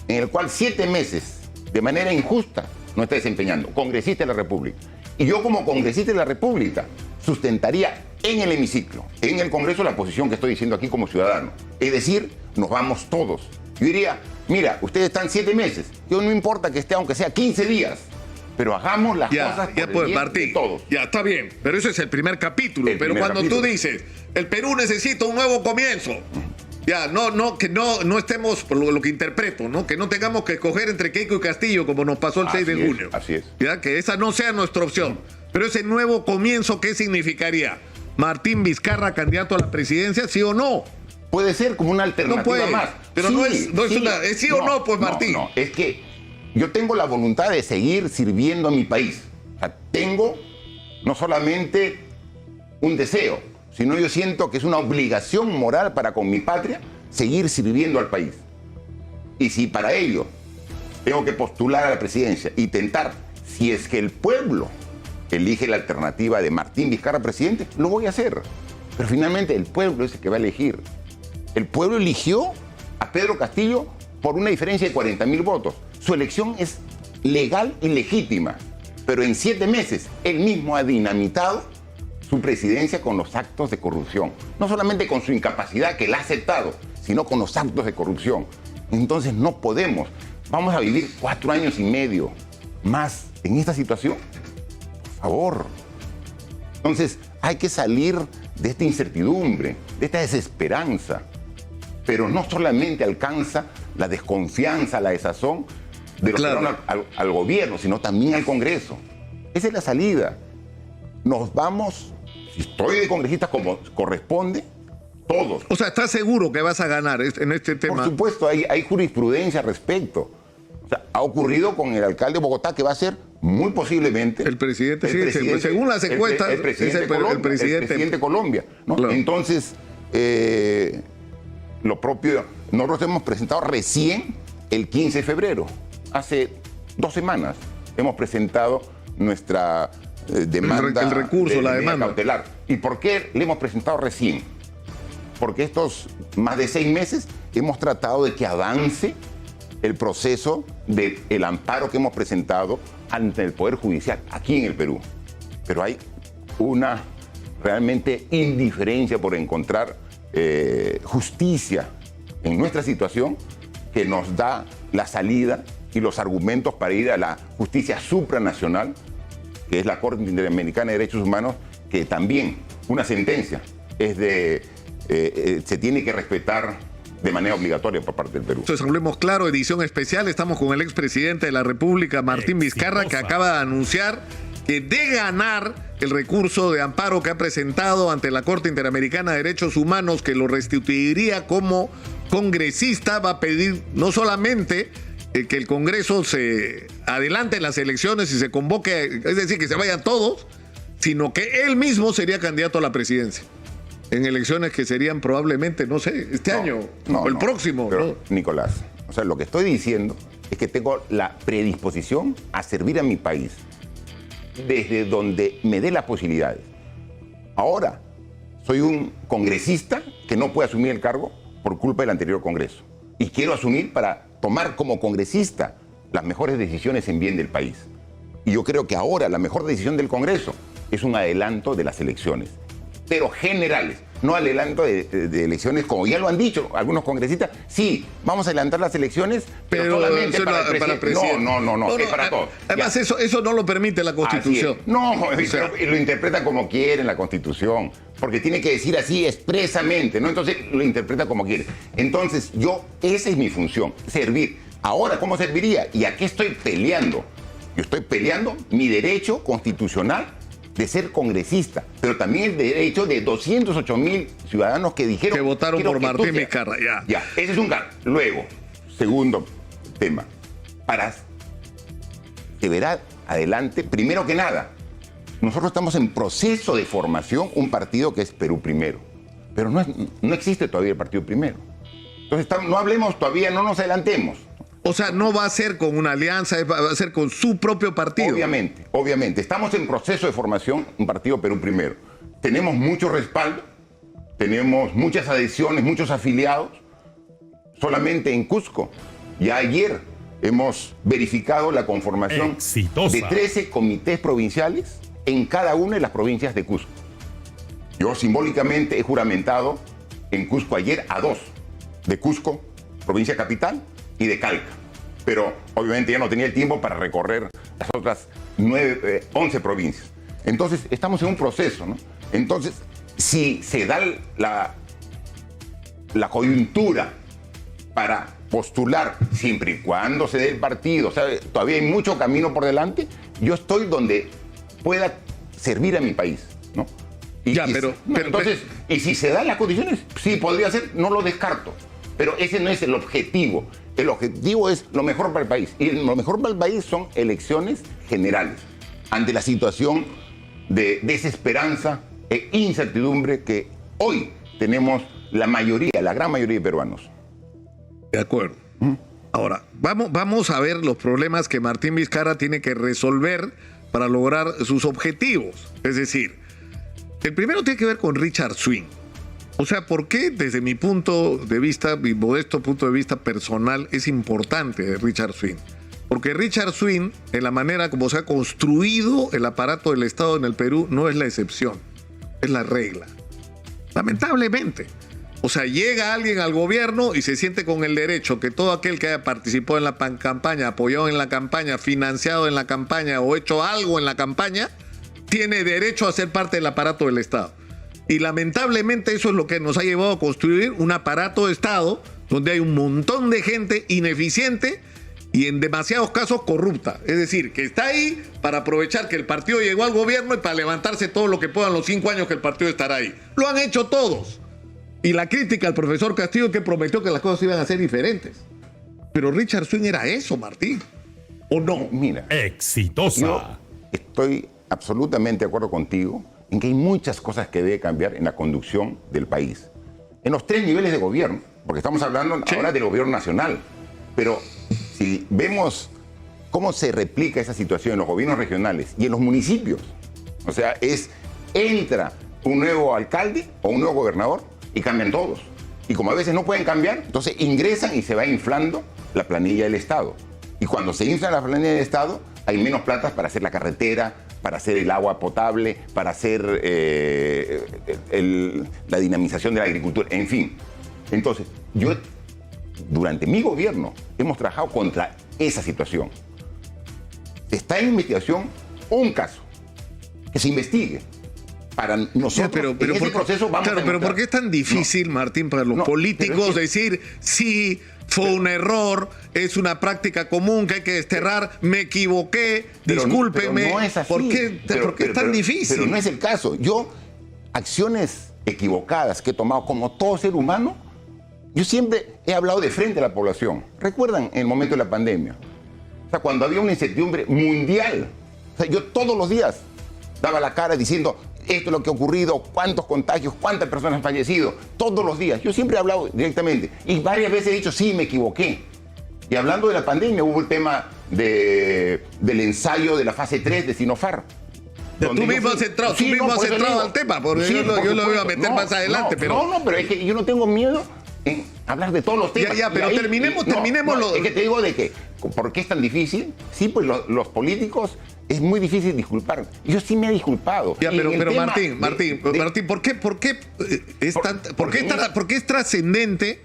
Speaker 1: en el cual 7 meses, de manera injusta, no está desempeñando, congresista de la República. Y yo como congresista de la República sustentaría en el hemiciclo, en el Congreso, la posición que estoy diciendo aquí como ciudadano. Es decir, nos vamos todos. Yo diría, mira, ustedes están 7 meses, yo no importa que esté aunque sea 15 días, pero hagamos las cosas por el bien de todos.
Speaker 2: Ya, está bien, pero eso es el primer capítulo. Pero cuando tú dices, el Perú necesita un nuevo comienzo, que no estemos, por lo que interpreto, ¿no? Que no tengamos que escoger entre Keiko y Castillo como nos pasó el 6 de junio.
Speaker 1: Así es.
Speaker 2: Ya, que esa no sea nuestra opción. Pero ese nuevo comienzo, ¿qué significaría? ¿Martín Vizcarra candidato a la presidencia, sí o no?
Speaker 1: Puede ser como una alternativa más.
Speaker 2: Pero sí, ¿es sí o no, pues, Martín?
Speaker 1: No, es que yo tengo la voluntad de seguir sirviendo a mi país. O sea, tengo no solamente un deseo, sino yo siento que es una obligación moral para con mi patria seguir sirviendo al país. Y si para ello tengo que postular a la presidencia y tentar, si es que el pueblo elige la alternativa de Martín Vizcarra presidente, lo voy a hacer. Pero finalmente el pueblo es el que va a elegir. El pueblo eligió a Pedro Castillo por una diferencia de 40.000 votos. Su elección es legal y legítima, pero en 7 meses él mismo ha dinamitado su presidencia con los actos de corrupción. No solamente con su incapacidad, que la ha aceptado, sino con los actos de corrupción. Entonces no podemos. Vamos a vivir 4 años y medio más en esta situación. Por favor. Entonces hay que salir de esta incertidumbre, de esta desesperanza. Pero no solamente alcanza la desconfianza, la desazón de los peruanos al gobierno, sino también al Congreso. Esa es la salida. Nos vamos, si estoy de congresista como corresponde, todos.
Speaker 2: O sea, ¿estás seguro que vas a ganar en este tema?
Speaker 1: Por supuesto, hay jurisprudencia al respecto. O sea, ha ocurrido con el alcalde de Bogotá, que va a ser muy posiblemente
Speaker 2: el presidente, según las encuestas,
Speaker 1: el presidente de Colombia, ¿no? Claro. Entonces, lo propio, nosotros hemos presentado recién el 15 de febrero, hace 2 semanas, hemos presentado nuestra demanda.
Speaker 2: El recurso, la demanda
Speaker 1: cautelar. ¿Y por qué le hemos presentado recién? Porque estos más de 6 meses hemos tratado de que avance el proceso del amparo que hemos presentado ante el Poder Judicial aquí en el Perú. Pero hay una realmente indiferencia por encontrar justicia en nuestra situación que nos da la salida y los argumentos para ir a la justicia supranacional, que es la Corte Interamericana de Derechos Humanos, que también una sentencia se tiene que respetar de manera obligatoria por parte del Perú.
Speaker 2: Entonces, hablemos claro, edición especial. Estamos con el expresidente de la República, Martín Vizcarra, que acaba de anunciar que de ganar el recurso de amparo que ha presentado ante la Corte Interamericana de Derechos Humanos, que lo restituiría como congresista, va a pedir no solamente que el Congreso se adelante en las elecciones y se convoque, es decir, que se vayan todos, sino que él mismo sería candidato a la presidencia en elecciones que serían probablemente, no sé, este año o el próximo.
Speaker 1: Pero, Nicolás, o sea, lo que estoy diciendo es que tengo la predisposición a servir a mi país desde donde me dé las posibilidades. Ahora, soy un congresista que no puede asumir el cargo por culpa del anterior Congreso. Y quiero asumir para tomar como congresista las mejores decisiones en bien del país. Y yo creo que ahora la mejor decisión del Congreso es un adelanto de las elecciones, pero generales, no adelanto de elecciones, como ya lo han dicho algunos congresistas. Sí, vamos a adelantar las elecciones, pero solamente para el presidente. No, es para todos.
Speaker 2: Además, eso no lo permite la Constitución.
Speaker 1: No, pero lo interpreta como quiere la Constitución, porque tiene que decir así expresamente, ¿no? Entonces lo interpreta como quiere. Entonces, esa es mi función, servir. Ahora, ¿cómo serviría? ¿Y a qué estoy peleando? Yo estoy peleando mi derecho constitucional de ser congresista, pero también el derecho de 208,000 ciudadanos que dijeron
Speaker 2: que votaron por Martín Vizcarra.
Speaker 1: Ya, ese es un caso. Luego, segundo tema, para que verá adelante, primero que nada, nosotros estamos en proceso de formación un partido que es Perú Primero, pero no existe todavía el Partido Primero. Entonces no hablemos todavía, no nos adelantemos.
Speaker 2: O sea, no va a ser con una alianza, va a ser con su propio partido.
Speaker 1: Obviamente. Estamos en proceso de formación, un partido Perú Primero. Tenemos mucho respaldo, tenemos muchas adhesiones, muchos afiliados. Solamente en Cusco, ya ayer hemos verificado la conformación de 13 comités provinciales en cada una de las provincias de Cusco. Yo simbólicamente he juramentado en Cusco ayer a 2, de Cusco, provincia capital, y de Calca. Pero obviamente ya no tenía el tiempo para recorrer las otras 11 provincias. Entonces estamos en un proceso, ¿no? Entonces, si se da la coyuntura para postular, siempre y cuando se dé el partido, o sea, todavía hay mucho camino por delante, yo estoy donde pueda servir a mi país, ¿no? Entonces, si se dan las condiciones, sí, podría ser, no lo descarto. Pero ese no es el objetivo. El objetivo es lo mejor para el país. Y lo mejor para el país son elecciones generales. Ante la situación de desesperanza e incertidumbre que hoy tenemos la gran mayoría de peruanos.
Speaker 2: De acuerdo. Ahora, vamos a ver los problemas que Martín Vizcarra tiene que resolver para lograr sus objetivos. Es decir, el primero tiene que ver con Richard Swing. O sea, ¿por qué desde mi punto de vista, mi modesto punto de vista personal, es importante Richard Swing? Porque Richard Swing, en la manera como se ha construido el aparato del Estado en el Perú, no es la excepción, es la regla. Lamentablemente. O sea, llega alguien al gobierno y se siente con el derecho que todo aquel que haya participado en la campaña, apoyado en la campaña, financiado en la campaña o hecho algo en la campaña, tiene derecho a ser parte del aparato del Estado. Y lamentablemente eso es lo que nos ha llevado a construir un aparato de Estado donde hay un montón de gente ineficiente y en demasiados casos corrupta. Es decir, que está ahí para aprovechar que el partido llegó al gobierno y para levantarse todo lo que puedan los 5 años que el partido estará ahí. Lo han hecho todos. Y la crítica al profesor Castillo, que prometió que las cosas iban a ser diferentes. Pero Richard Swing era eso, Martín. ¿O no?
Speaker 1: Mira.
Speaker 3: Exitosa.
Speaker 1: Yo estoy absolutamente de acuerdo contigo en que hay muchas cosas que debe cambiar en la conducción del país. En los 3 niveles de gobierno, porque estamos hablando ahora del gobierno nacional. Pero si vemos cómo se replica esa situación en los gobiernos regionales y en los municipios, o sea, entra un nuevo alcalde o un nuevo gobernador y cambian todos. Y como a veces no pueden cambiar, entonces ingresan y se va inflando la planilla del Estado. Y cuando se infla la planilla del Estado, hay menos plata para hacer la carretera, para hacer el agua potable, para hacer la dinamización de la agricultura, en fin. Entonces, durante mi gobierno, hemos trabajado contra esa situación. Está en investigación un caso, que se investigue. Para nosotros, en ese proceso vamos a demostrar.
Speaker 2: Pero ¿por qué es tan difícil, Martín, para los políticos decir sí, fue un error, es una práctica común que hay que desterrar, me equivoqué, discúlpeme?
Speaker 1: Pero no es así.
Speaker 2: ¿Por qué es tan difícil?
Speaker 1: Pero no es el caso. Yo, acciones equivocadas que he tomado como todo ser humano, yo siempre he hablado de frente a la población. ¿Recuerdan en el momento de la pandemia? O sea, cuando había una incertidumbre mundial, o sea, yo todos los días daba la cara diciendo, esto es lo que ha ocurrido, cuántos contagios, cuántas personas han fallecido, todos los días. Yo siempre he hablado directamente y varias veces he dicho, sí, me equivoqué. Y hablando de la pandemia, hubo el tema del ensayo de la fase 3 de Sinopharm.
Speaker 2: Tú mismo has entrado al tema, porque yo lo voy a meter más adelante.
Speaker 1: Pero es que yo no tengo miedo en hablar de todos los temas.
Speaker 2: Pero terminemos lo...
Speaker 1: Es que te digo de que, ¿por qué es tan difícil? Sí, pues los políticos es muy difícil disculpar. Yo sí me he disculpado.
Speaker 2: Pero Martín, ¿por qué es trascendente?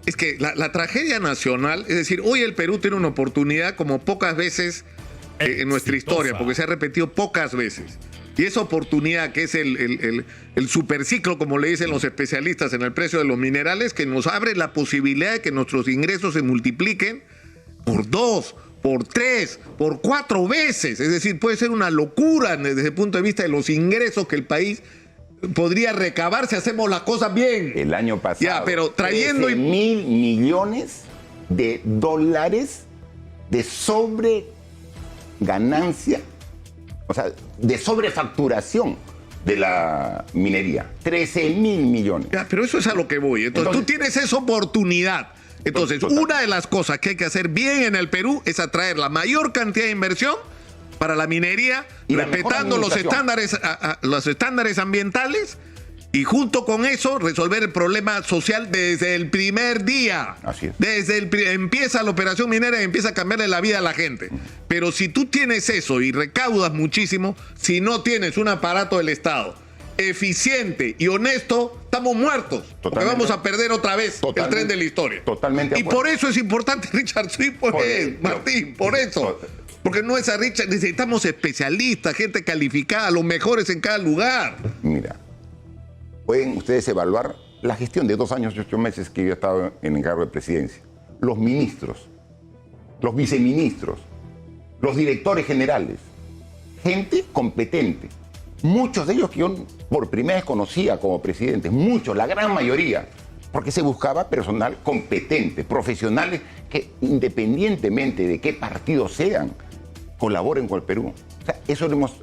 Speaker 2: Es que la tragedia nacional, es decir, hoy el Perú tiene una oportunidad como pocas veces en nuestra historia, porque se ha repetido pocas veces. Y esa oportunidad que es el superciclo, como le dicen los especialistas en el precio de los minerales, que nos abre la posibilidad de que nuestros ingresos se multipliquen por 2, por 3, por 4 veces. Es decir, puede ser una locura desde el punto de vista de los ingresos que el país podría recabar si hacemos las cosas bien.
Speaker 1: El año pasado,
Speaker 2: pero trayendo
Speaker 1: 13 mil millones de dólares de sobreganancia, o sea, de sobrefacturación de la minería. 13 mil millones.
Speaker 2: Pero eso es a lo que voy. Entonces tú tienes esa oportunidad. Entonces, una de las cosas que hay que hacer bien en el Perú es atraer la mayor cantidad de inversión para la minería, y respetando los estándares ambientales, y junto con eso resolver el problema social desde el primer día.
Speaker 1: Así es.
Speaker 2: Empieza la operación minera y empieza a cambiarle la vida a la gente. Pero si tú tienes eso y recaudas muchísimo, si no tienes un aparato del Estado eficiente y honesto, estamos muertos. Porque vamos a perder otra vez el tren de la historia.
Speaker 1: Totalmente.
Speaker 2: Y por eso es importante Richard Swing, Martín, por eso. Porque no es a Richard, necesitamos especialistas, gente calificada, los mejores en cada lugar.
Speaker 1: Mira, pueden ustedes evaluar la gestión de 2 años y 8 meses que yo he estado en encargo de presidencia. Los ministros, los viceministros, los directores generales, gente competente. Muchos de ellos que yo por primera vez conocía como presidentes, muchos, la gran mayoría, porque se buscaba personal competente, profesionales que independientemente de qué partido sean, colaboren con el Perú. O sea, eso lo hemos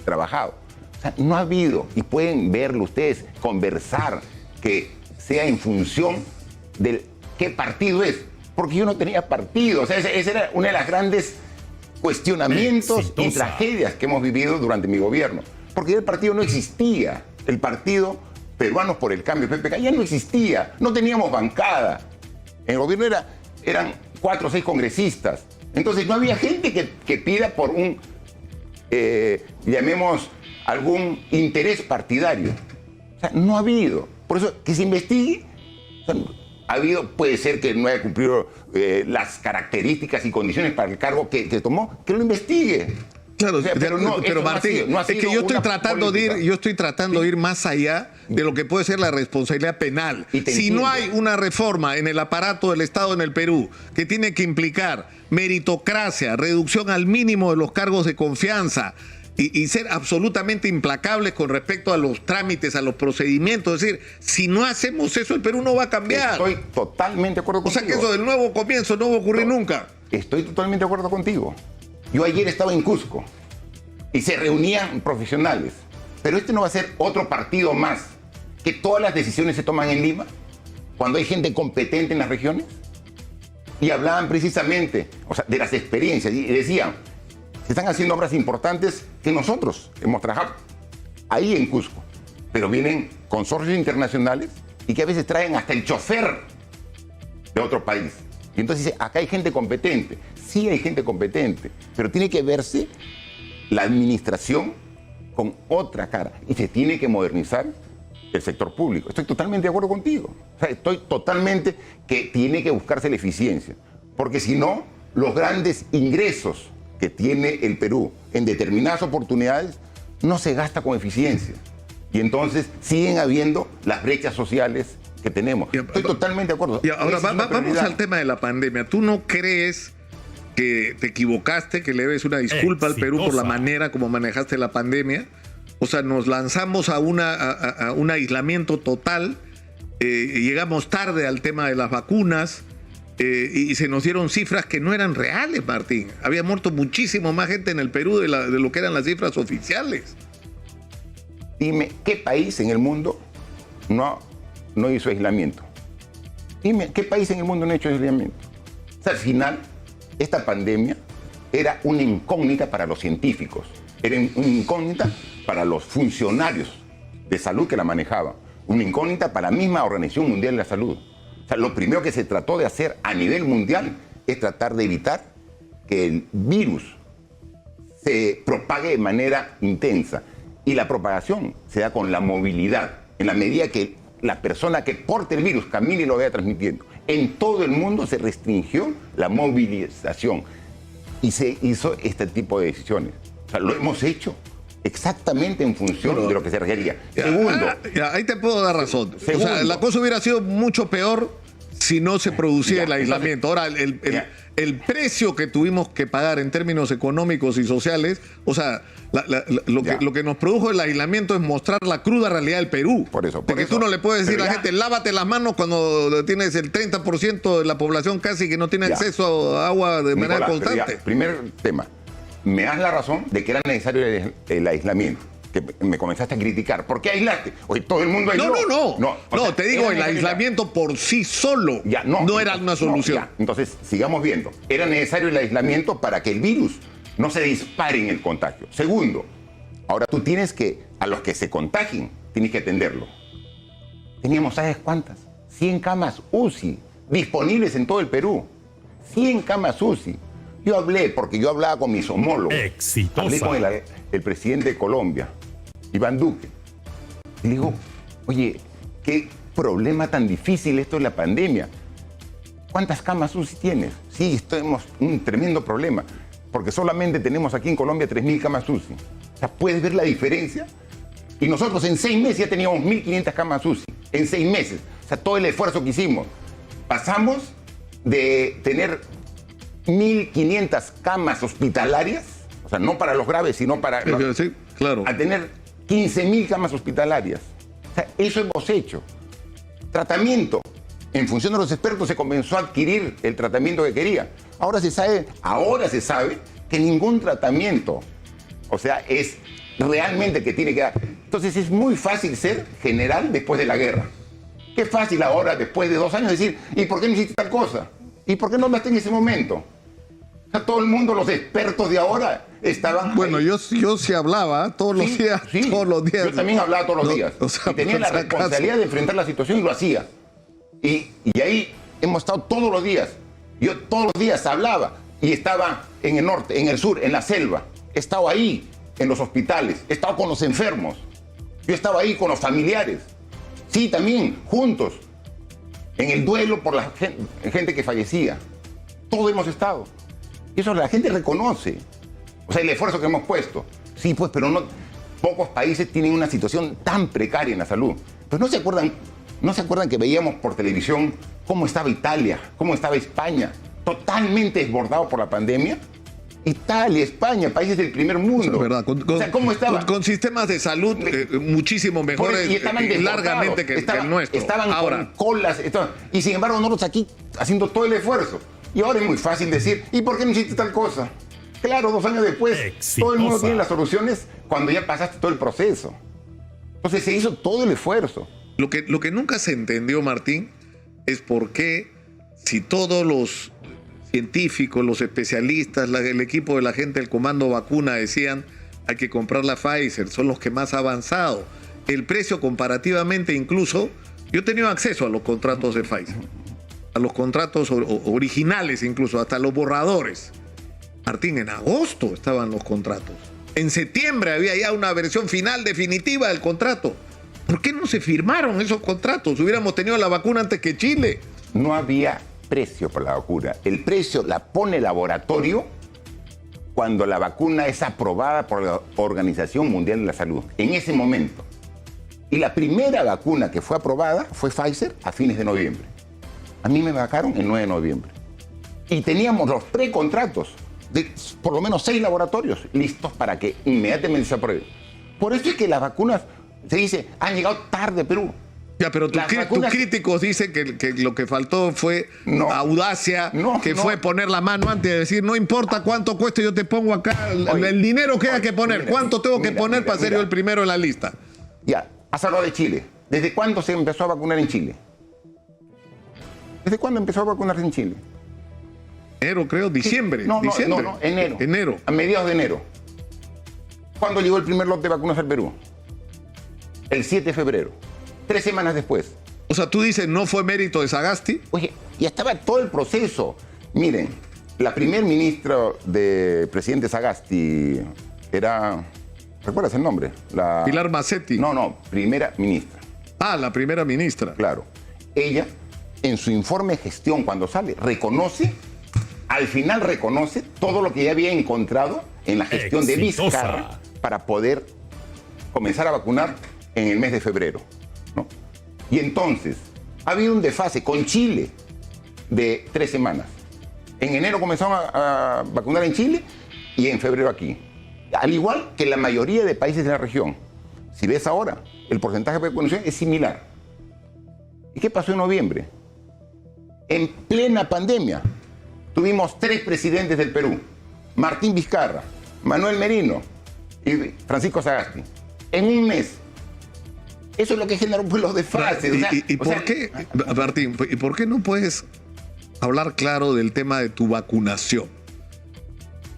Speaker 1: trabajado. O sea, no ha habido, y pueden verlo ustedes, conversar, que sea en función de qué partido es. Porque yo no tenía partido. O sea, ese era uno de los grandes cuestionamientos y tragedias que hemos vivido durante mi gobierno. Porque el partido no existía. El partido Peruanos por el Cambio, PPK, ya no existía. No teníamos bancada. En el gobierno eran 4 o 6 congresistas. Entonces no había gente que pida por un, llamemos, algún interés partidario. O sea, no ha habido. Por eso, que se investigue. O sea, ha habido, puede ser que no haya cumplido las características y condiciones para el cargo que tomó, que lo investigue.
Speaker 2: Claro,
Speaker 1: o sea, pero
Speaker 2: Martín, es que yo estoy tratando de ir más allá de lo que puede ser la responsabilidad penal. Si no hay una reforma en el aparato del Estado en el Perú que tiene que implicar meritocracia, reducción al mínimo de los cargos de confianza y ser absolutamente implacables con respecto a los trámites, a los procedimientos, es decir, si no hacemos eso, el Perú no va a cambiar.
Speaker 1: Estoy totalmente de acuerdo contigo.
Speaker 2: O sea que eso del nuevo comienzo no va a ocurrir nunca.
Speaker 1: Estoy totalmente de acuerdo contigo. Yo ayer estaba en Cusco y se reunían profesionales, pero este no va a ser otro partido más, que todas las decisiones se toman en Lima, cuando hay gente competente en las regiones, y hablaban precisamente, o sea, de las experiencias, y decían, se están haciendo obras importantes que nosotros hemos trabajado ahí en Cusco, pero vienen consorcios internacionales y que a veces traen hasta el chofer de otro país. Y entonces dice, acá hay gente competente. Sí hay gente competente, pero tiene que verse la administración con otra cara y se tiene que modernizar el sector público. Estoy totalmente de acuerdo contigo. O sea, estoy totalmente que tiene que buscarse la eficiencia, porque si no, los grandes ingresos que tiene el Perú en determinadas oportunidades no se gasta con eficiencia. Y entonces siguen habiendo las brechas sociales que tenemos. Estoy totalmente de acuerdo.
Speaker 2: Y ahora vamos al tema de la pandemia. ¿Tú no crees que te equivocaste, que le debes una disculpa al Perú por la manera como manejaste la pandemia? O sea, nos lanzamos a un aislamiento total, llegamos tarde al tema de las vacunas y se nos dieron cifras que no eran reales, Martín. Había muerto muchísimo más gente en el Perú de lo que eran las cifras oficiales.
Speaker 1: Dime, ¿qué país en el mundo no hizo aislamiento? Dime, ¿qué país en el mundo no ha hecho aislamiento? O sea, al final, esta pandemia era una incógnita para los científicos, era una incógnita para los funcionarios de salud que la manejaban, una incógnita para la misma Organización Mundial de la Salud. O sea, lo primero que se trató de hacer a nivel mundial es tratar de evitar que el virus se propague de manera intensa. Y la propagación se da con la movilidad, en la medida que la persona que porte el virus camine y lo vaya transmitiendo. En todo el mundo se restringió la movilización y se hizo este tipo de decisiones. O sea, lo hemos hecho exactamente en función de lo que se requería. Segundo.
Speaker 2: Ahí te puedo dar razón.
Speaker 1: Segundo,
Speaker 2: o sea, la cosa hubiera sido mucho peor si no se producía el aislamiento. Ahora, el precio que tuvimos que pagar en términos económicos y sociales, o sea, lo que nos produjo el aislamiento es mostrar la cruda realidad del Perú.
Speaker 1: Por eso.
Speaker 2: Porque tú no le puedes decir a la gente, lávate las manos cuando tienes el 30% de la población casi que no tiene acceso a agua de manera constante.
Speaker 1: Primer tema, me das la razón de que era necesario el aislamiento, que me comenzaste a criticar. ¿Por qué aislaste? Hoy todo el mundo aisló.
Speaker 2: No, te digo, el aislamiento por sí solo no era una solución.
Speaker 1: Entonces, sigamos viendo. Era necesario el aislamiento para que el virus no se dispare en el contagio. Segundo, ahora tú tienes que, a los que se contagien, tienes que atenderlo. Teníamos, ¿sabes cuántas? 100 camas UCI disponibles en todo el Perú. 100 camas UCI. Yo hablé, porque yo hablaba con mis homólogos.
Speaker 3: Exitosa.
Speaker 1: Hablé con el presidente de Colombia, Iván Duque. Y le digo, oye, qué problema tan difícil esto de la pandemia. ¿Cuántas camas UCI tienes? Sí, tenemos un tremendo problema, porque solamente tenemos aquí en Colombia 3.000 camas UCI. O sea, ¿puedes ver la diferencia? Y nosotros en 6 meses ya teníamos 1.500 camas UCI. En 6 meses. O sea, todo el esfuerzo que hicimos. Pasamos de tener 1.500 camas hospitalarias, o sea, no para los graves, sino para...
Speaker 2: Sí, claro.
Speaker 1: A tener 15.000 camas hospitalarias. O sea, eso hemos hecho. Tratamiento. En función de los expertos se comenzó a adquirir el tratamiento que quería. Ahora se sabe que ningún tratamiento, o sea, es realmente que tiene que dar. Entonces es muy fácil ser general después de la guerra. Qué fácil ahora, después de 2 años, decir, ¿y por qué no hiciste tal cosa? ¿Y por qué no hablaste en ese momento? O sea, todo el mundo, los expertos de ahora, estaban...
Speaker 2: Bueno, yo sí hablaba todos los días. Todos los días.
Speaker 1: Yo también hablaba todos los días.
Speaker 2: O sea,
Speaker 1: y tenía la responsabilidad de enfrentar la situación y lo hacía. Y ahí hemos estado todos los días. Yo todos los días hablaba y estaba en el norte, en el sur, en la selva. He estado ahí, en los hospitales. He estado con los enfermos. Yo estaba ahí con los familiares. Sí, también, juntos. En el duelo por la gente que fallecía. Todos hemos estado. Y eso la gente reconoce. O sea, el esfuerzo que hemos puesto. Sí, pues, pero no. Pocos países tienen una situación tan precaria en la salud. Pues no se acuerdan que veíamos por televisión cómo estaba Italia, cómo estaba España, totalmente desbordado por la pandemia. Italia, España, países del primer mundo.
Speaker 2: Es verdad,
Speaker 1: o sea, ¿cómo estaba?
Speaker 2: Con sistemas de salud muchísimo mejores largamente que el nuestro.
Speaker 1: Estaban ahora con colas, y sin embargo nosotros aquí haciendo todo el esfuerzo. Y ahora es muy fácil decir, ¿y por qué no hiciste tal cosa? Claro, 2 años después, todo el mundo tiene las soluciones cuando ya pasaste todo el proceso. Entonces se hizo todo el esfuerzo.
Speaker 2: Lo que nunca se entendió, Martín, es por qué, si todos los científicos, los especialistas, el equipo de la gente del Comando Vacuna decían hay que comprar la Pfizer, son los que más ha avanzado. El precio comparativamente incluso Yo he tenido acceso a los contratos de Pfizer, a los contratos originales incluso, hasta los borradores. Martín, en agosto estaban los contratos. En septiembre había ya una versión final definitiva del contrato. ¿Por qué no se firmaron esos contratos? Hubiéramos tenido la vacuna antes que Chile.
Speaker 1: No había precio por la vacuna. El precio la pone el laboratorio cuando la vacuna es aprobada por la Organización Mundial de la Salud. En ese momento. Y la primera vacuna que fue aprobada fue Pfizer a fines de noviembre. A mí me vacaron el 9 de noviembre. Y teníamos los precontratos de por lo menos 6 laboratorios listos para que inmediatamente se apruebe. Por eso es que las vacunas, se dice, han llegado tarde a Perú.
Speaker 2: Ya, pero tus críticos dicen que lo que faltó fue audacia, fue poner la mano antes de decir, no importa cuánto cueste, yo te pongo acá el dinero que haya que poner. ¿Cuánto tengo que poner para ser yo el primero en la lista?
Speaker 1: Ya, has hablado de Chile. ¿Desde cuándo se empezó a vacunar en Chile? ¿Desde cuándo empezó a vacunarse en Chile?
Speaker 2: Enero, creo, diciembre.
Speaker 1: Enero. A mediados de enero. ¿Cuándo llegó el primer lote de vacunas al Perú? El 7 de febrero. 3 semanas después.
Speaker 2: O sea, tú dices, ¿no fue mérito de Sagasti?
Speaker 1: Oye, ya estaba todo el proceso. Miren, la primer ministra de presidente Sagasti era... ¿Recuerdas el nombre?
Speaker 2: Pilar Macetti.
Speaker 1: No, primera ministra.
Speaker 2: Ah, la primera ministra.
Speaker 1: Claro. Ella, en su informe de gestión, cuando sale, al final reconoce todo lo que ya había encontrado en la gestión de Vizcarra para poder comenzar a vacunar en el mes de febrero, ¿no? Y entonces, ha habido un desfase con Chile de 3 semanas. En enero comenzaron a vacunar en Chile y en febrero aquí. Al igual que la mayoría de países de la región. Si ves ahora, el porcentaje de vacunación es similar. ¿Y qué pasó en noviembre? En plena pandemia, tuvimos 3 presidentes del Perú. Martín Vizcarra, Manuel Merino y Francisco Sagasti. En un mes. Eso es lo que generó los desfases.
Speaker 2: ¿Por qué, Martín, y por qué no puedes hablar claro del tema de tu vacunación?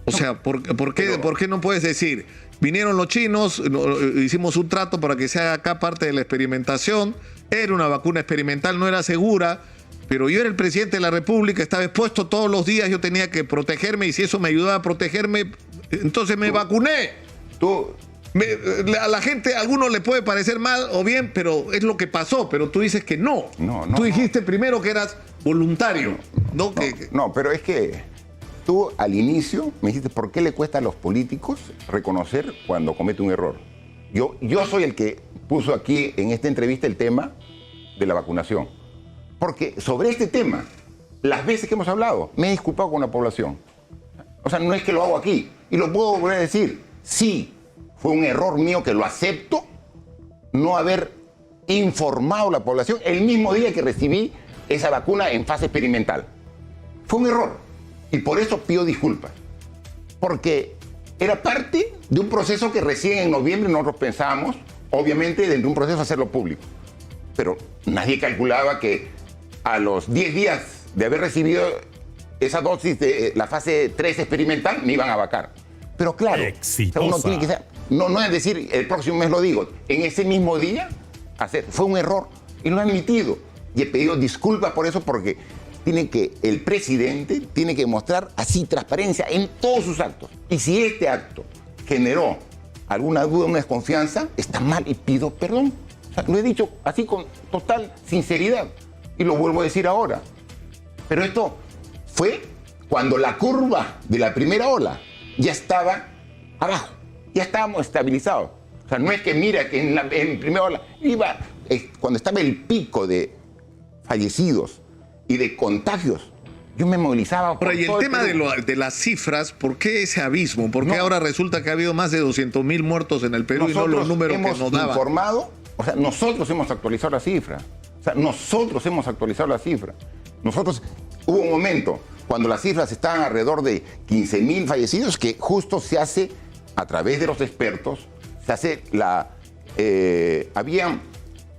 Speaker 2: O sea, ¿por qué no puedes decir, vinieron los chinos, hicimos un trato para que se haga acá parte de la experimentación, era una vacuna experimental, no era segura, pero yo era el presidente de la República, estaba expuesto todos los días, yo tenía que protegerme y si eso me ayudaba a protegerme, entonces me vacuné. A la gente, a algunos le puede parecer mal o bien, pero es lo que pasó, pero tú dices que no. Tú dijiste primero que eras voluntario.
Speaker 1: No, pero es que tú al inicio me dijiste, ¿por qué le cuesta a los políticos reconocer cuando comete un error? Yo soy el que puso aquí en esta entrevista el tema de la vacunación. Porque sobre este tema, las veces que hemos hablado, me he disculpado con la población. O sea, no es que lo hago aquí. Y lo puedo volver a decir. Sí, fue un error mío que lo acepto, no haber informado a la población el mismo día que recibí esa vacuna en fase experimental. Fue un error. Y por eso pido disculpas. Porque era parte de un proceso que recién en noviembre nosotros pensábamos, obviamente, dentro de un proceso hacerlo público. Pero nadie calculaba que a los 10 días de haber recibido esa dosis de la fase 3 experimental me iban a vacar. Pero claro, uno tiene que ser, no es decir, el próximo mes lo digo, en ese mismo día fue un error y lo he admitido. Y he pedido disculpas por eso porque el presidente tiene que mostrar así transparencia en todos sus actos. Y si este acto generó alguna duda, una desconfianza, está mal y pido perdón. O sea, lo he dicho así con total sinceridad y lo vuelvo a decir ahora. Pero esto fue cuando la curva de la primera ola ya estaba abajo, ya estábamos estabilizados. O sea, no es que mira que en primera ola cuando estaba el pico de fallecidos y de contagios, yo me movilizaba.
Speaker 2: Pero y el tema de las cifras, ¿por qué ese abismo? ¿Por qué ahora resulta que ha habido más de 200.000 muertos en el Perú y no los números que nos daban?
Speaker 1: Nosotros hemos actualizado la cifra. Hubo un momento cuando las cifras estaban alrededor de 15.000 fallecidos que justo se hace, a través de los expertos, se hace habían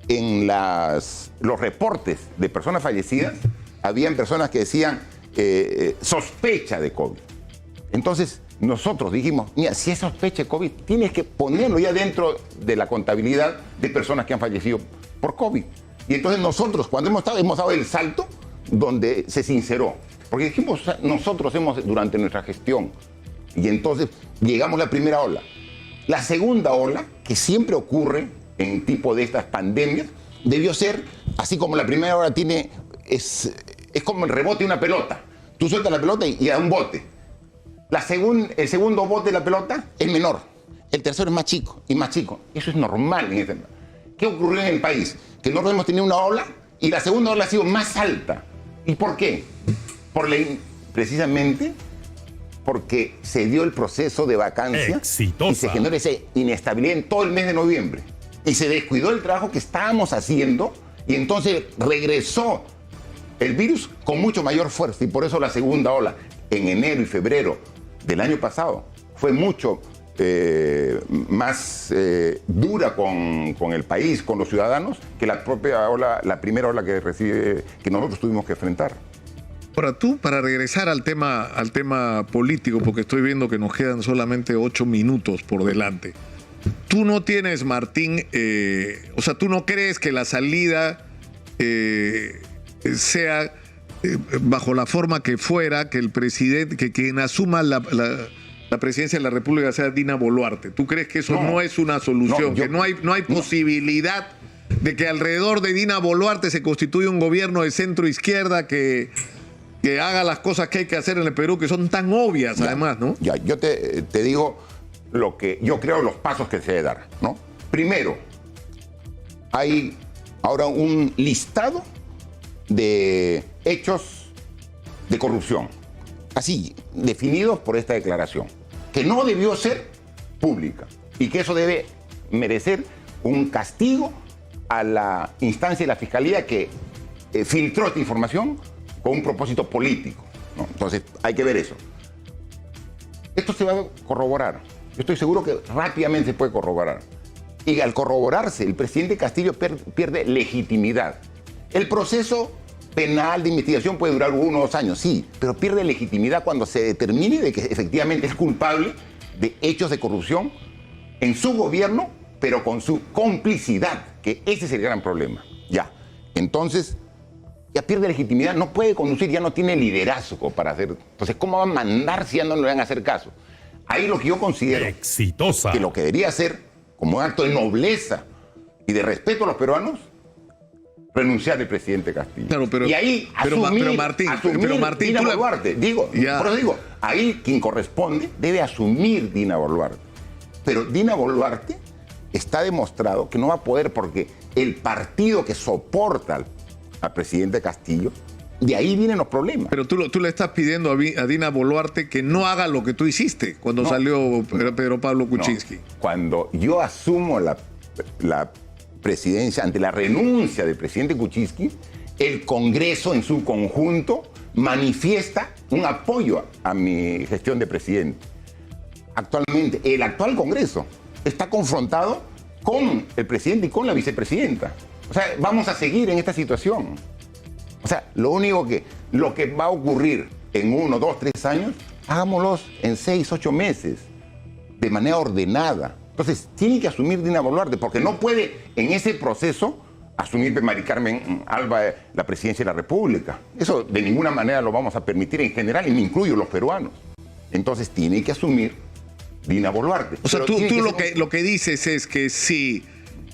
Speaker 1: en los reportes de personas fallecidas, habían personas que decían sospecha de COVID. Entonces nosotros dijimos, mira, si es sospecha de COVID, tienes que ponerlo ya dentro de la contabilidad de personas que han fallecido por COVID. Y entonces nosotros, cuando hemos dado el salto donde se sinceró. Porque dijimos, nosotros hemos durante nuestra gestión, y entonces llegamos a la primera ola. La segunda ola, que siempre ocurre en tipo de estas pandemias, debió ser, así como la primera ola es como el rebote de una pelota. Tú sueltas la pelota y da un bote. El segundo bote de la pelota es menor. El tercero es más chico y más chico. Eso es normal en este. ¿Qué ocurrió en el país? Que nosotros hemos tenido una ola y la segunda ola ha sido más alta. ¿Y por qué? Precisamente porque se dio el proceso de vacancia y se generó esa inestabilidad en todo el mes de noviembre. Y se descuidó el trabajo que estábamos haciendo y entonces regresó el virus con mucho mayor fuerza. Y por eso la segunda ola en enero y febrero del año pasado fue mucho más dura con el país, con los ciudadanos, que la propia ola, la primera ola que nosotros tuvimos que enfrentar.
Speaker 2: Ahora tú, para regresar al tema político, porque estoy viendo que nos quedan solamente 8 minutos por delante. Tú no tienes, Martín, o sea, tú no crees que la salida sea bajo la forma que fuera, que el presidente, que quien asuma la presidencia de la República sea Dina Boluarte. ¿Tú crees que eso no es una solución? Que no hay posibilidad de que alrededor de Dina Boluarte se constituya un gobierno de centro izquierda que haga las cosas que hay que hacer en el Perú, que son tan obvias, además, ¿no?
Speaker 1: Ya, yo te digo lo que yo creo, los pasos que se debe dar, ¿no? Primero, hay ahora un listado de hechos de corrupción, así, definidos por esta declaración, que no debió ser pública y que eso debe merecer un castigo a la instancia de la Fiscalía que filtró esta información con un propósito político, ¿no? Entonces, hay que ver eso. Esto se va a corroborar. Yo estoy seguro que rápidamente se puede corroborar. Y al corroborarse, el presidente Castillo pierde legitimidad. El proceso penal de investigación puede durar 1 o 2 años, sí, pero pierde legitimidad cuando se determine de que efectivamente es culpable de hechos de corrupción en su gobierno, pero con su complicidad, que ese es el gran problema. Ya, entonces ya pierde legitimidad, no puede conducir, ya no tiene liderazgo para hacer. Entonces, ¿cómo va a mandar si ya no le van a hacer caso? Ahí lo que yo considero que lo que debería hacer, como un acto de nobleza y de respeto a los peruanos, renunciar el presidente Castillo.
Speaker 2: Claro, pero,
Speaker 1: y ahí asumir Dina Boluarte. Por eso digo, ahí quien corresponde debe asumir Dina Boluarte. Pero Dina Boluarte está demostrado que no va a poder porque el partido que soporta al presidente Castillo, de ahí vienen los problemas.
Speaker 2: Pero tú le estás pidiendo a Dina Boluarte que no haga lo que tú hiciste cuando salió Pedro Pablo Kuczynski.
Speaker 1: Cuando yo asumo la presidencia, ante la renuncia del presidente Kuczynski, el Congreso en su conjunto manifiesta un apoyo a mi gestión de presidente. Actualmente, el actual Congreso está confrontado con el presidente y con la vicepresidenta. O sea, vamos a seguir en esta situación. O sea, lo que va a ocurrir en 1, 2, 3 años, hagámoslos en 6, 8 meses, de manera ordenada. Entonces, tiene que asumir Dina Boluarte, porque no puede en ese proceso asumir Mari Carmen Alba la presidencia de la República. Eso de ninguna manera lo vamos a permitir en general, y me incluyo los peruanos. Entonces, tiene que asumir Dina Boluarte.
Speaker 2: O sea, tú lo que dices es que si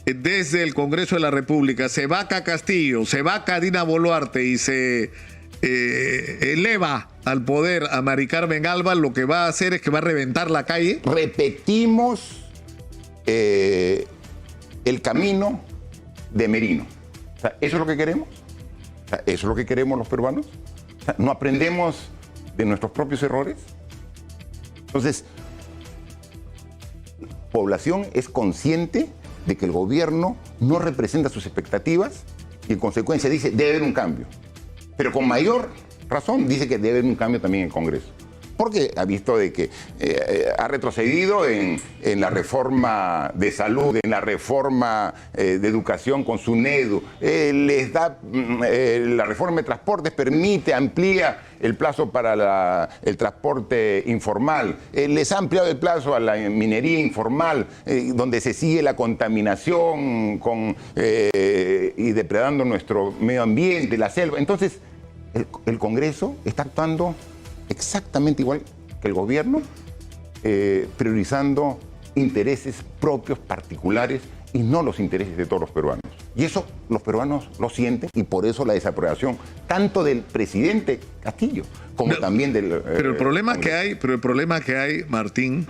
Speaker 2: desde el Congreso de la República se vaca Castillo, se vaca Dina Boluarte y se eleva al poder a Mari Carmen Alba, lo que va a hacer es que va a reventar la calle.
Speaker 1: Repetimos el camino de Merino. O sea, ¿eso es lo que queremos? O sea, ¿eso es lo que queremos los peruanos? O sea, ¿no aprendemos de nuestros propios errores? Entonces, la población es consciente de que el gobierno no representa sus expectativas y en consecuencia dice debe haber un cambio. Pero con mayor razón dice que debe haber un cambio también en el Congreso. porque ha visto de que ha retrocedido en la reforma de salud, en la reforma de educación con SUNEDU, les da la reforma de transportes, permite, amplía el plazo para el transporte informal, les ha ampliado el plazo a la minería informal, donde se sigue la contaminación y depredando nuestro medio ambiente, la selva. Entonces, el Congreso está actuando exactamente igual que el gobierno, priorizando intereses propios, particulares, y no los intereses de todos los peruanos. Y eso los peruanos lo sienten, y por eso la desaprobación tanto del presidente Castillo como también del...
Speaker 2: Pero el problema que hay, Martín,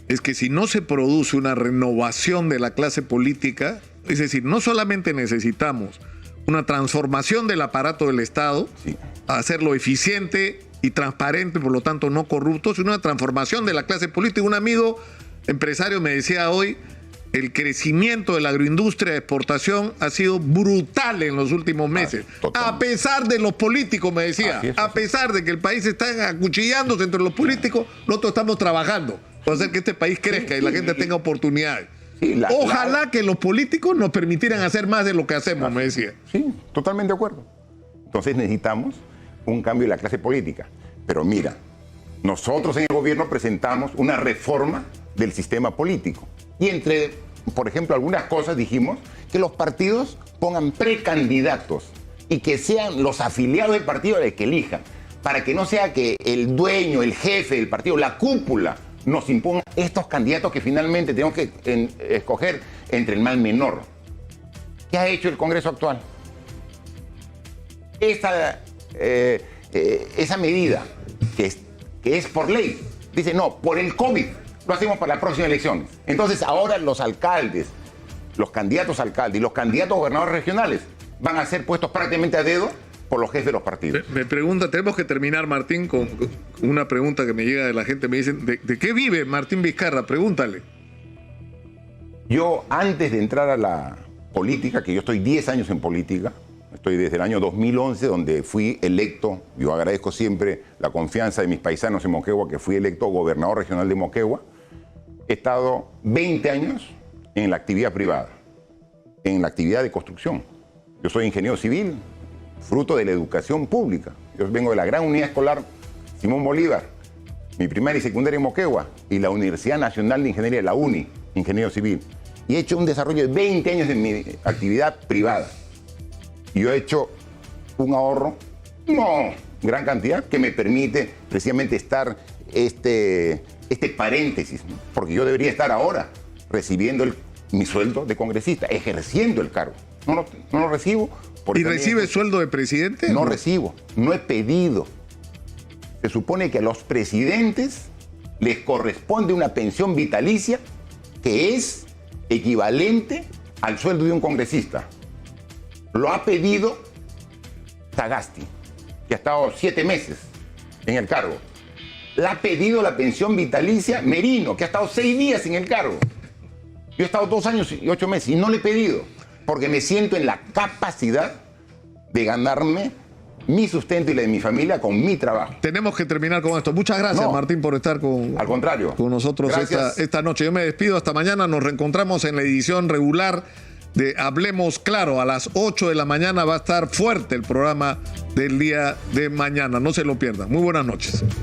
Speaker 2: es que si no se produce una renovación de la clase política, es decir, no solamente necesitamos una transformación del aparato del Estado,
Speaker 1: sí,
Speaker 2: hacerlo eficiente y transparente, por lo tanto no corrupto, sino una transformación de la clase política. Un amigo empresario me decía hoy, el crecimiento de la agroindustria de exportación ha sido brutal en los últimos meses. A pesar de los políticos, me decía, a pesar de que el país está acuchillándose entre los políticos, nosotros estamos trabajando para hacer que este país crezca y la gente tenga oportunidades. Sí, ojalá que los políticos nos permitieran hacer más de lo que hacemos, me decía.
Speaker 1: Sí, totalmente de acuerdo. Entonces necesitamos un cambio de la clase política. Pero mira, nosotros en el gobierno presentamos una reforma del sistema político. Y entre, por ejemplo, algunas cosas dijimos que los partidos pongan precandidatos y que sean los afiliados del partido los que elijan, para que no sea que el dueño, el jefe del partido, la cúpula, nos imponga estos candidatos que finalmente tenemos que escoger entre el mal menor. ¿Qué ha hecho el Congreso actual? Esa medida que es por ley, dice no, por el COVID lo hacemos para las próximas elecciones. Entonces ahora los alcaldes, los candidatos a alcaldes y los candidatos a gobernadores regionales van a ser puestos prácticamente a dedo por los jefes de los partidos.
Speaker 2: Me pregunta, tenemos que terminar, Martín, con una pregunta que me llega de la gente. Me dicen, ¿de qué vive Martín Vizcarra? Pregúntale.
Speaker 1: Yo, antes de entrar a la política, que yo estoy 10 años en política, estoy desde el año 2011, donde fui electo, yo agradezco siempre la confianza de mis paisanos en Moquegua, que fui electo gobernador regional de Moquegua. He estado 20 años en la actividad privada, en la actividad de construcción. Yo soy ingeniero civil, fruto de la educación pública. Yo vengo de la gran unidad escolar Simón Bolívar, mi primaria y secundaria en Moquegua, y la Universidad Nacional de Ingeniería, la UNI, ingeniero civil. Y he hecho un desarrollo de 20 años en mi actividad privada. Y yo he hecho un ahorro, no gran cantidad, que me permite precisamente estar este paréntesis, ¿no? Porque yo debería estar ahora recibiendo mi sueldo de congresista, ejerciendo el cargo. No lo recibo.
Speaker 2: ¿Y recibe sueldo de presidente?
Speaker 1: No recibo, no he pedido. Se supone que a los presidentes les corresponde una pensión vitalicia que es equivalente al sueldo de un congresista. Lo ha pedido Sagasti, que ha estado 7 meses en el cargo. Le ha pedido la pensión vitalicia Merino, que ha estado 6 días en el cargo. Yo he estado 2 años y 8 meses y no le he pedido, porque me siento en la capacidad de ganarme mi sustento y la de mi familia con mi trabajo.
Speaker 2: Tenemos que terminar con esto. Muchas gracias, Martín, por estar
Speaker 1: al contrario,
Speaker 2: con nosotros esta noche. Yo me despido hasta mañana. Nos reencontramos en la edición regular de Hablemos Claro. A las 8 de la mañana va a estar fuerte el programa del día de mañana. No se lo pierdan. Muy buenas noches.